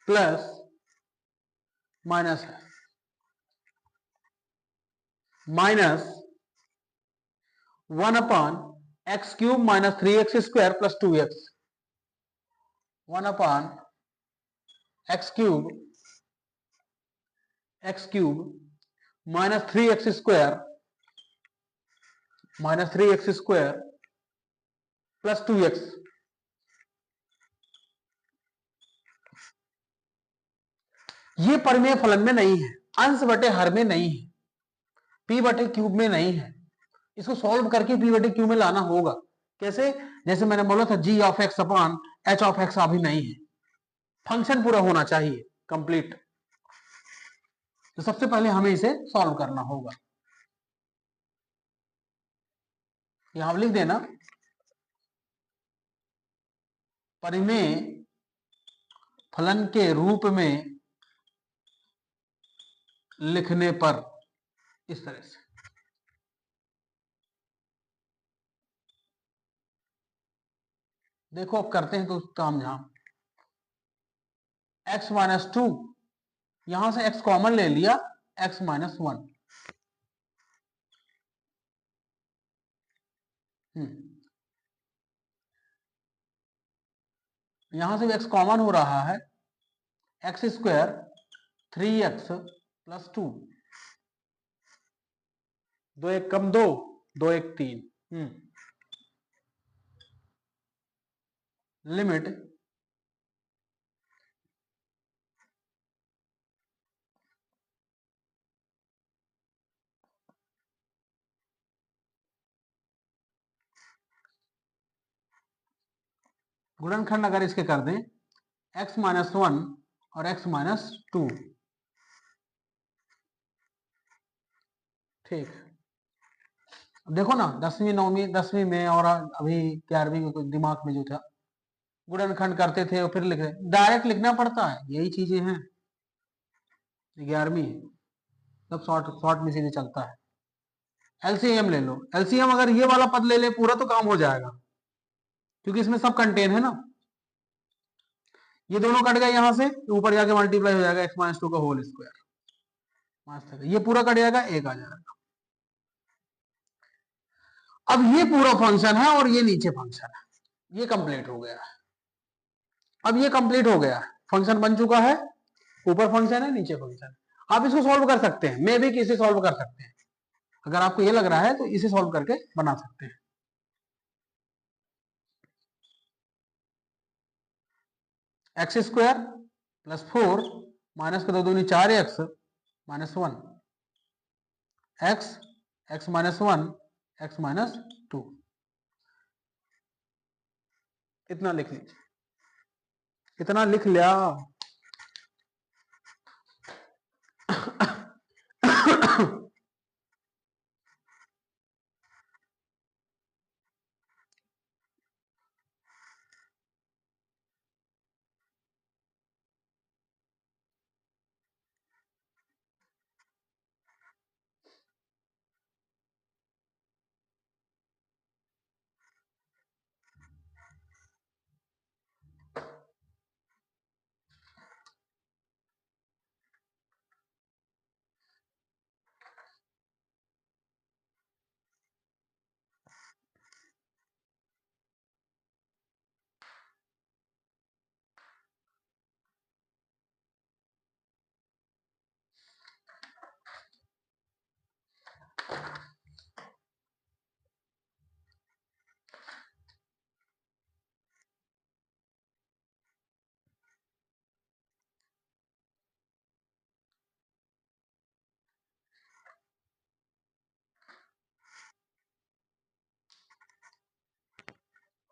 plus minus minus 1/x³ - 3x² + 2x, 1/x³ x³ - 3x² + 2x। ये परिमेय फलन में नहीं है, अंश बटे हर में नहीं है, p/क्यूब में नहीं है। इसको सॉल्व करके p/क्यूब में लाना होगा। कैसे? जैसे मैंने बोला था g(x) एच ऑफ एक्स अभी नहीं है, फंक्शन पूरा होना चाहिए कंप्लीट। तो सबसे पहले हमें इसे सॉल्व करना होगा। यहां लिख देना परिमेय फलन के रूप में लिखने पर, इस तरह से। देखो अब करते हैं तो काम, यहां x माइनस टू, यहां से x कॉमन ले लिया, x माइनस वन। यहां से x कॉमन हो रहा है, x square 3x plus two, दो एक कम दो, दो एक तीन, लिमिट गुणनखंड अगर इसके कर दें x माइनस वन और x माइनस टू, ठीक। देखो ना 10वीं 9वीं 10वीं में और अभी 11वीं में दिमाग में जो था, गुणनखंड करते थे और फिर लिख रहे, डायरेक्ट लिखना पड़ता है, यही चीजें हैं। 11वीं सब शॉर्ट शॉर्ट में सीधे चलता है। एलसीएम ले लो, एलसीएम अगर ये वाला पद ले ले पूरा तो काम हो जाएगा, क्योंकि इसमें सब कंटेन है ना। ये दोनों कट गए, यहां से ऊपर जाके मल्टीप्लाई हो जाएगा, एक्स माइनस टू का होल स्क्वायर, ये पूरा कट जाएगा, एक आ जाएगा। अब ये पूरा फंक्शन है और ये नीचे फंक्शन है, ये कंप्लीट हो गया है। अब ये कंप्लीट हो गया है, फंक्शन बन चुका है, ऊपर फंक्शन है, नीचे फंक्शन है। आप इसको सॉल्व कर सकते हैं, मैं भी किसे सॉल्व कर सकते हैं, अगर आपको ये लग रहा है तो इसे सॉल्व करके बना सकते हैं। X square plus four minus का दो दूनी चार, x minus one, x minus one, x minus two, इतना लिख लीजिए, इतना लिख लिया।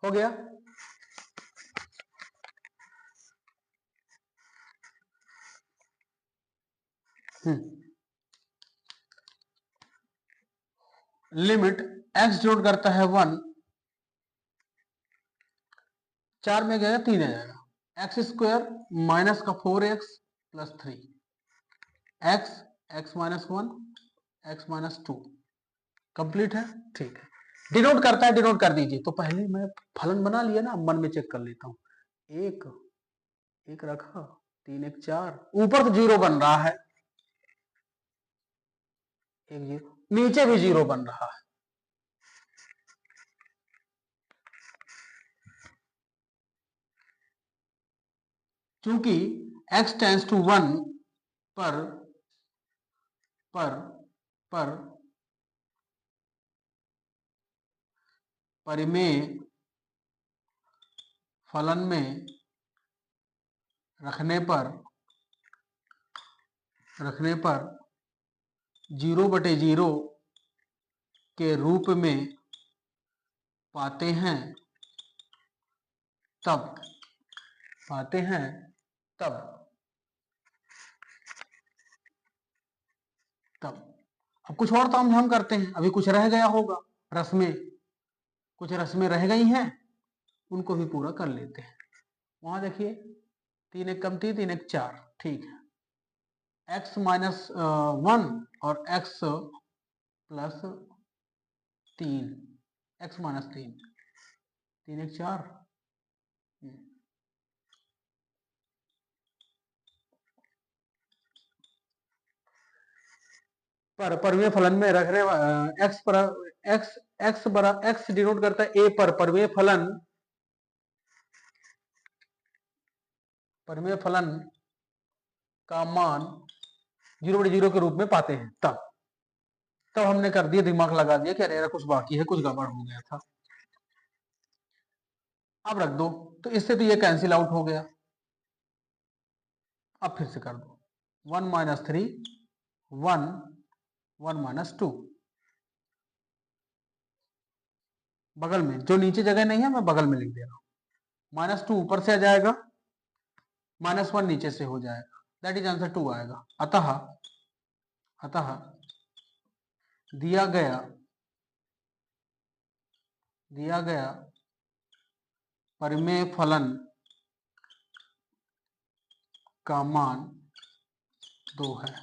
हो गया। लिमिट एक्स जोड़ करता है वन, चार में गया तीन आ जाएगा, एक्स स्क्वायर माइनस का four x plus three, x x minus one, x minus two, complete है, ठीक है। डिनोट करता है, डिनोट कर दीजिए। तो पहले मैं फलन बना लिया ना, मन में चेक कर लेता हूं, एक एक रखा, तीन एक चार, ऊपर तो जीरो बन रहा है, एक जीरो, नीचे भी जीरो बन रहा है, क्योंकि x टेंस टू वन पर पर पर परिमेय फलन में रखने पर जीरो बटे जीरो के रूप में पाते हैं, तब पाते हैं तब अब कुछ और काम हम करते हैं, अभी कुछ रह गया होगा, रस्में कुछ रस्में रह गई हैं, उनको भी पूरा कर लेते हैं। वहां देखिए 3 एक कम 3, 3 एक 4, ठीक है। x माइनस 1 और x प्लस 3, x माइनस 3, 3 एक 4, पर परमेय फलन में रखने एक्स पर एक्स एक्स बरा एक्स डिनोट करता है ए पर परमेय फलन का मान 0/0 के रूप में पाते हैं तब हमने कर दिया, दिमाग लगा दिया कि अरे कुछ बाकी है, कुछ गड़बड़ हो गया था। अब रख दो, तो इससे तो ये कैंसिल आउट हो गया। अब फिर से कर दो, 1 माइनस 3, 1, 1 माइनस 2, बगल में जो नीचे जगह नहीं है मैं बगल में लिख दे रहा हूं। -2 ऊपर से आ जाएगा, -1 नीचे से हो जाएगा, दैट इज आंसर 2 आएगा। अतः दिया गया परिमेय फलन का मान 2 है।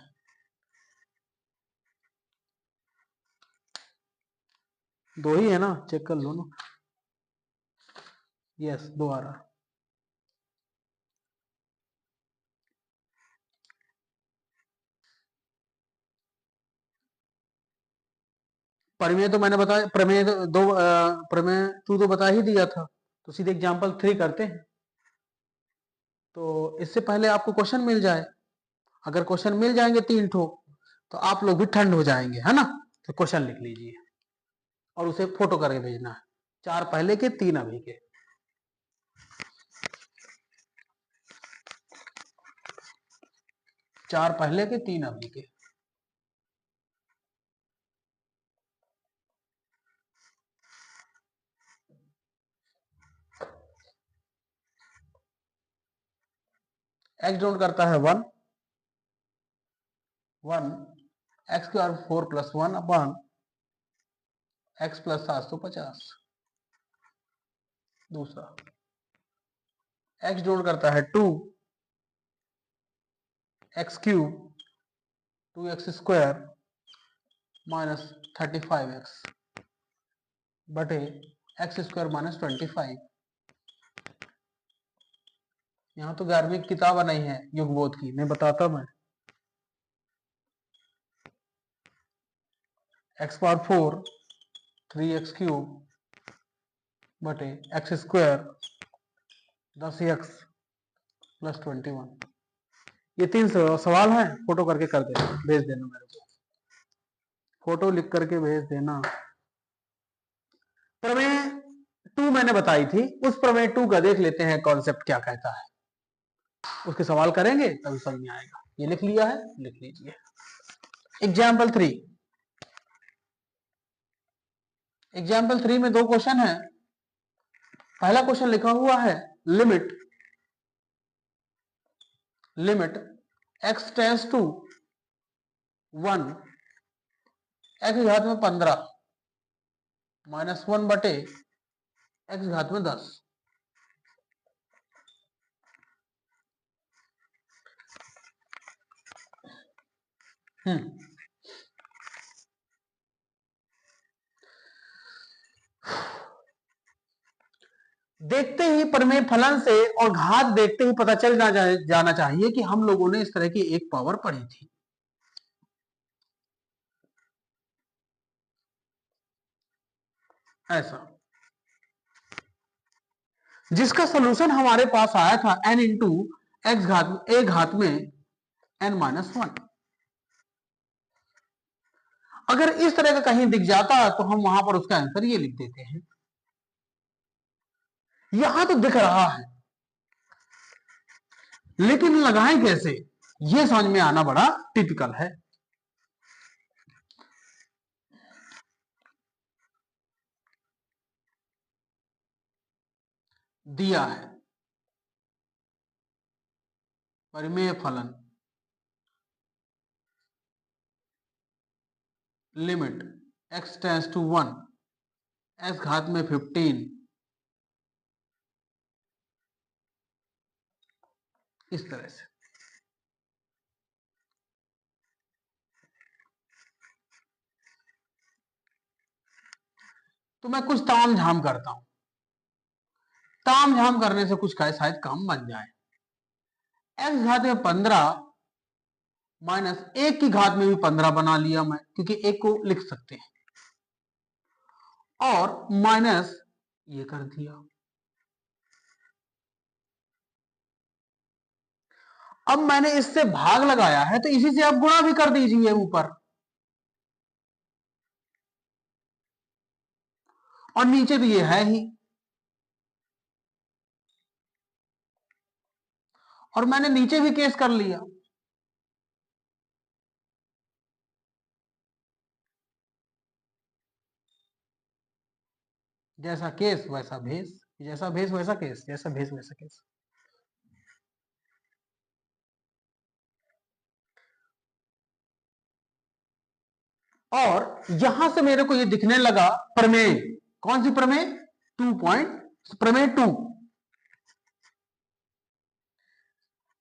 दो ही है ना, चेक कर लो ना। यस, 2 आ रहा। प्रमेय तो मैंने बताया, प्रमेय दो प्रमेय तू तो बता ही दिया था, तो सीधे एग्जाम्पल 3 करते हैं। तो इससे पहले आपको क्वेश्चन मिल जाए, अगर क्वेश्चन मिल जाएंगे 3 ठो तो आप लोग भी ठंड हो जाएंगे, है ना। तो क्वेश्चन लिख लीजिए और उसे फोटो करके भेजना है, 4 पहले के 3 अभी के। चार पहले के 3 अभी के। एक्स डिनोट करता है 1, x square 4 plus 1 upon x plus 750। दूसरा एक्स डिनोट करता है 2, x cube 2x square minus 35x बटे एक्स स्क्वायर माइनस 25। यहाँ तो 11वीं की किताब नहीं है युगबोध की, मैं बताता मैं। एक्स पावर 4 3x क्यूब बटे एक्स स्क्वायर 10x प्लस 21। ये 3 सवाल हैं, फोटो करके कर देना, भेज देना मेरे को, फोटो लिख करके भेज देना। प्रमेय 2 मैंने बताई थी, उस प्रमेय 2 का देख लेते हैं कॉन्सेप्ट क्या कहता है, उसके सवाल करेंगे तभी समझ में आएगा। ये लिख लिया है, लिख लीजिए। एग्जाम्पल 3, एग्जाम्पल 3 में 2 क्वेश्चन है। पहला क्वेश्चन लिखा हुआ है limit x tends to 1 x घात में 15 -1 बटे एक्स घात में 10। देखते ही प्रमेय फलन से और घात देखते ही पता चल जाना चाहिए कि हम लोगों ने इस तरह की एक पावर पढ़ी थी। ऐसा जिसका सॉल्यूशन हमारे पास आया था n इंटू एक्स घात ए घात में n-1। अगर इस तरह का कहीं दिख जाता तो हम वहां पर उसका आंसर ये लिख देते हैं। यहां तो दिख रहा है लेकिन लगाएं कैसे, ये समझ में आना बड़ा टिपिकल है। दिया है परिमेय फलन limit x tends to 1 x घात में 15 इस तरह से। तो मैं कुछ ताम झाम करता हूं, ताम झाम करने से कुछ शायद काम बन जाए। x घात में 15 माइनस 1 की घात में भी 15 बना लिया मैं, क्योंकि 1 को लिख सकते हैं, और माइनस ये कर दिया। अब मैंने इससे भाग लगाया है तो इसी से आप गुणा भी कर दीजिए ऊपर, और नीचे तो ये है ही, और मैंने नीचे भी केस कर लिया। जैसा केस वैसा भेस, जैसा भेस वैसा केस, जैसा भेस वैसा केस। और यहां से मेरे को ये दिखने लगा प्रमेय। कौन सी प्रमेय? 2 प्रमेय 2।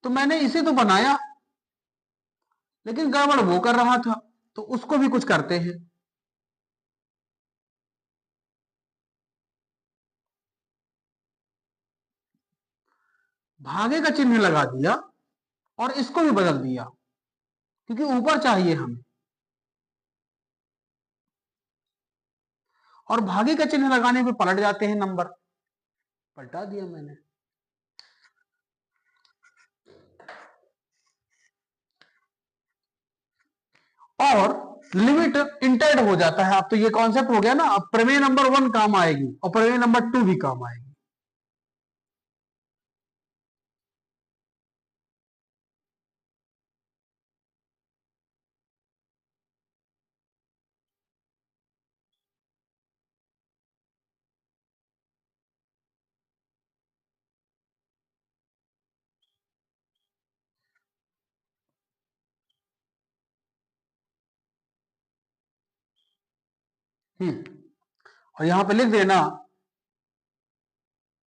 तो मैंने इसे तो बनाया, लेकिन गड़बड़ वो कर रहा था, तो उसको भी कुछ करते हैं। भागे का चिन्ह लगा दिया और इसको भी बदल दिया, क्योंकि ऊपर चाहिए हमें, और भागे का चिन्ह लगाने पे पलट जाते हैं नंबर, पलटा दिया मैंने। और लिमिट इंटर्ड हो जाता है। अब तो ये कॉन्सेप्ट हो गया ना, अब प्रमेय नंबर 1 काम आएगी और प्रमेय नंबर 2 भी काम आएगी। और यहां पे लिख देना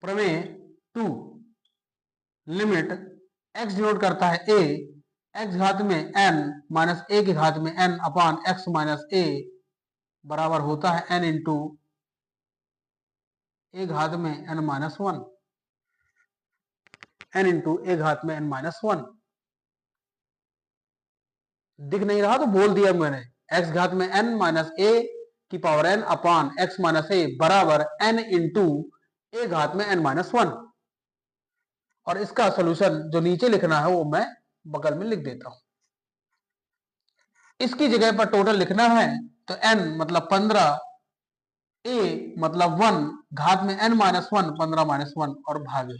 प्रमेय 2 लिमिट x डिनोट करता है a, x घात में n माइनस a की घात में n upon x minus a बराबर होता है n इंटू a घात में n minus 1, n into a घात में n माइनस 1। दिख नहीं रहा तो बोल दिया मैंने, x घात में n माइनस a की power n upon x minus a बराबर n इंटू a घात में n माइनस 1। और इसका सोल्यूशन जो नीचे लिखना है वो मैं बगल में लिख देता हूं। इसकी जगह पर टोटल लिखना है तो n मतलब 15, a मतलब 1, घात में n माइनस 1, 15 माइनस 1 और भागे।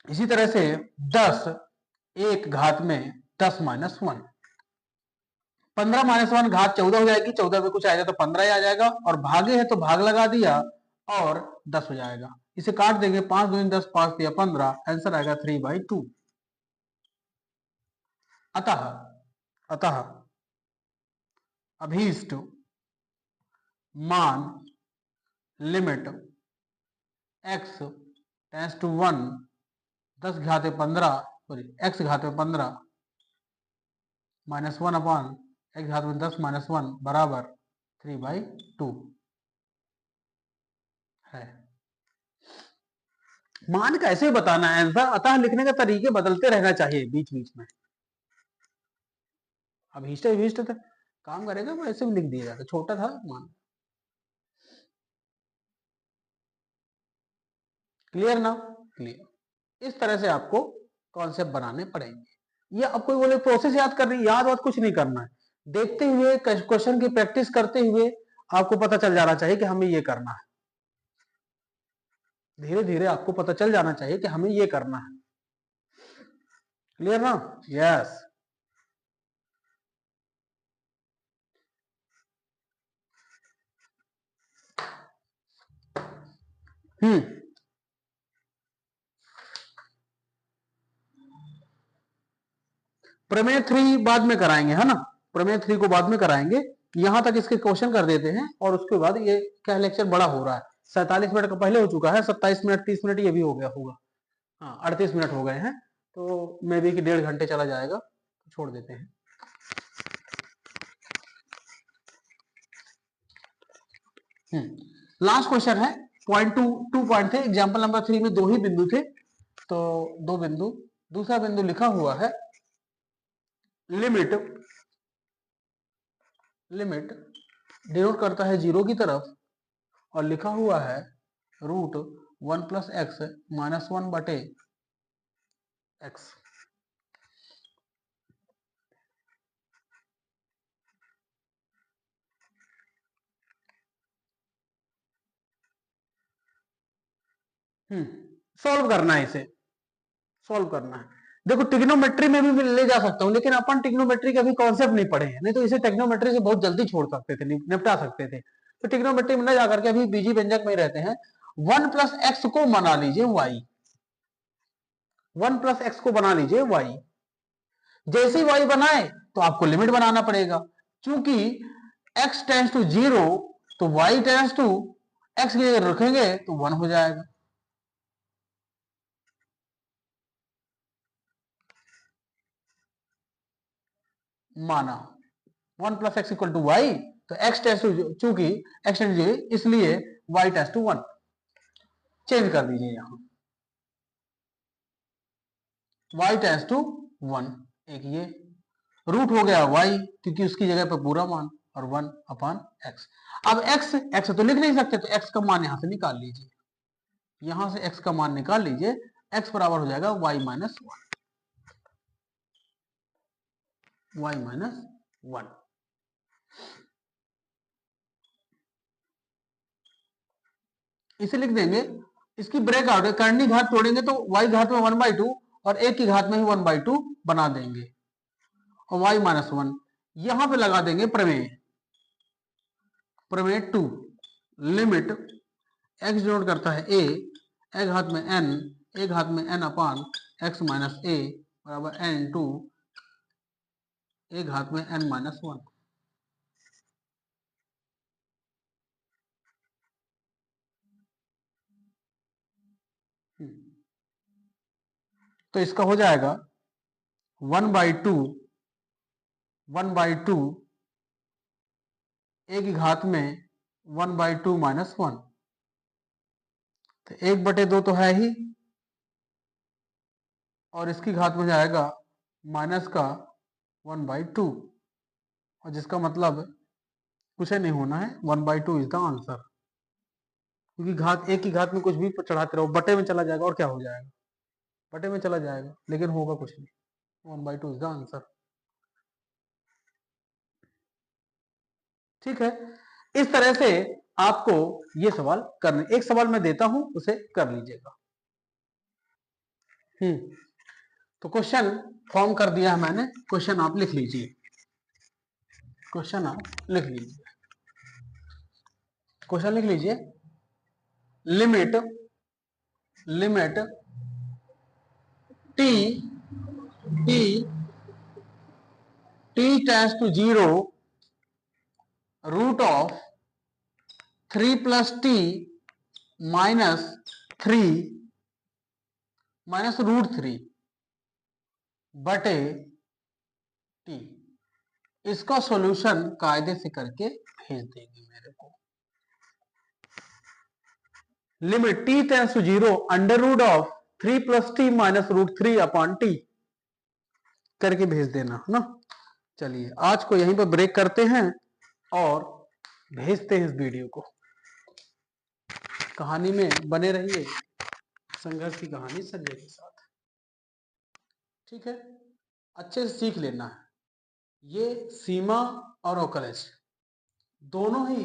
इसी तरह से 10 1 घात में 10 माइनस 1, 15 माइनस 1 घात 14 हो जाएगी, 14 में कुछ आएगा तो 15 आ जाएगा, और भागे है तो भाग लगा दिया और 10 हो जाएगा। इसे काट देंगे, 5 2 10, 5 दिया 15, आंसर आएगा 3/2। अतः अतः अभीष्ट मान लिमिट x टेंस टू 1 10 घात 15 सॉरी x घात 15 माइनस 1 अपान x घात 10 माइनस 1 बराबर 3/2 है। मान कैसे बताना है आंसर, अतः लिखने के तरीके बदलते रहना चाहिए बीच बीच में। अभीष्ट अभीष्ट था, काम करेगा वो ऐसे भी लिख दिया जाता, छोटा था मान। क्लियर ना? क्लियर। इस तरह से आपको कॉन्सेप्ट बनाने पड़ेंगे। ये आपको बोले प्रोसेस याद करनी, याद वाद कुछ नहीं करना है, देखते हुए क्वेश्चन की प्रैक्टिस करते हुए आपको पता चल जाना चाहिए कि हमें ये करना है। धीरे धीरे आपको पता चल जाना चाहिए कि हमें ये करना है। क्लियर ना? यस। प्रमेय 3 बाद में कराएंगे, है ना, प्रमेय 3 को बाद में कराएंगे। यहां तक इसके क्वेश्चन कर देते हैं और उसके बाद ये क्या लेक्चर बड़ा हो रहा है, 47 मिनट का पहले हो चुका है, 27 मिनट 30 मिनट ये भी हो गया होगा, हाँ 38 मिनट हो गए हैं, तो मे बी कि 1.5 घंटे चला जाएगा, छोड़ देते हैं। लास्ट क्वेश्चन है, पॉइंट 2 पॉइंट थे, एग्जाम्पल नंबर 3 में 2 ही बिंदु थे, तो 2 बिंदु, दूसरा बिंदु लिखा हुआ है लिमिट, लिमिट डिनोट करता है 0 की तरफ और लिखा हुआ है रूट 1 प्लस एक्स माइनस 1 बटे एक्स। सॉल्व करना है, इसे सॉल्व करना है। देखो ट्रिग्नोमेट्री में भी ले जा सकता हूं, लेकिन अपन ट्रिग्नोमेट्री का भी कॉन्सेप्ट नहीं पढ़े हैं, नहीं तो इसे ट्रिग्नोमेट्री से बहुत जल्दी छोड़ सकते थे, निपटा सकते थे। तो ट्रिग्नोमेट्री में न जाकर के अभी बीजी व्यंजक में रहते हैं। 1 प्लस एक्स को बना लीजिए वाई, 1 प्लस एक्स को बना लीजिए वाई। जैसे ही वाई बनाए तो आपको लिमिट बनाना पड़ेगा, क्योंकि x टेंस टू 0 तो y टेंस टू x की जगह रखेंगे तो 1 हो जाएगा। माना 1 plus x equal to y, तो x टेंस टू, चूंकि x टेंस टू 0 इसलिए y टेंस टू 1, चेंज कर दीजिए यहां y टेंस टू 1, एक ये रूट हो गया y, क्योंकि उसकी जगह पर पूरा मान, और 1 अपान x। अब x तो लिख नहीं सकते, तो x का मान यहां से निकाल लीजिए, यहां से x का मान निकाल लीजिए, x बराबर हो जाएगा y माइनस 1, इसे लिख देंगे, इसकी ब्रेक आउट करनी घात तोड़ेंगे तो y घात में 1/2 और एक की घात में ही 1/2 बना देंगे, और y माइनस 1 यहां पे लगा देंगे प्रमेय, प्रमेय 2, लिमिट x डिनोट करता है a, एक घात में n, एक घात में n upon x minus a बराबर n इंटू एक घात में n माइनस 1। तो इसका हो जाएगा 1/2, 1/2 एक की घात में 1/2 माइनस 1, तो 1/2 तो है ही, और इसकी घात में जाएगा माइनस का 1/2, और जिसका मतलब कुछ नहीं होना है, 1/2 इज द आंसर, क्योंकि घात एक की घात में कुछ भी चढ़ाते रहो बटे में चला जाएगा, और क्या हो जाएगा, बटे में चला जाएगा, लेकिन होगा कुछ नहीं, 1/2 इज द आंसर। ठीक है, इस तरह से आपको ये सवाल करने, एक सवाल मैं देता हूं उसे कर लीजिएगा। तो क्वेश्चन फॉर्म कर दिया है मैंने, क्वेश्चन आप लिख लीजिए, क्वेश्चन आप लिख लीजिए, क्वेश्चन लिख लीजिए, limit, limit t, t, t tends to 0 root of 3 plus t minus 3 minus root 3 बटे टी, इसका सॉल्यूशन कायदे से करके भेज देंगे मेरे को। Limit t tends to 0 under root of 3 plus t minus root 3 upon t करके भेज देना, है ना। चलिए आज को यहीं पर ब्रेक करते हैं और भेजते हैं इस वीडियो को। कहानी में बने रहिए, संघर्ष की कहानी संजय के साथ। ठीक है, अच्छे से सीख लेना है, ये सीमा और ओकलेज दोनों ही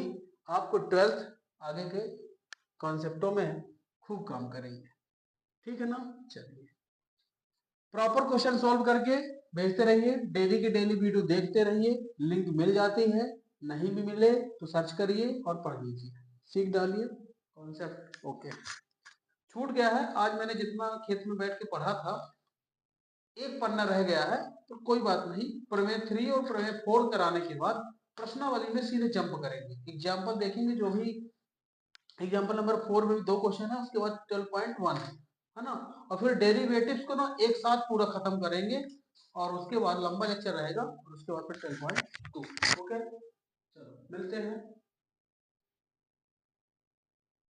आपको 12th आगे के कॉन्सेप्टों में खूब काम करेंगे। ठीक है ना, चलिए प्रॉपर क्वेश्चन सॉल्व करके भेजते रहिए, डेली की डेली वीडियो देखते रहिए, लिंक मिल जाती है, नहीं भी मिले तो सर्च करिए और पढ़ लीजिए, सीख डालिए कॉन्सेप्ट। ओके, छूट गया है आज मैंने जितना खेत में बैठ के पढ़ा था एक पन्ना रह गया है तो कोई बात नहीं, प्रमेय 3 और प्रमेय 4 कराने के बाद प्रश्नावली में सीधे जंप करेंगे। एग्जाम्पल देखेंगे, जो भी एग्जाम्पल नंबर 4 में भी 2 क्वेश्चन है, उसके बाद 12.1 है ना, और फिर डेरिवेटिव्स को ना एक साथ पूरा खत्म करेंगे और उसके बाद लंबा लेक्चर रहेगा और उसके बाद फिर 12.2। ओके, चलो मिलते हैं।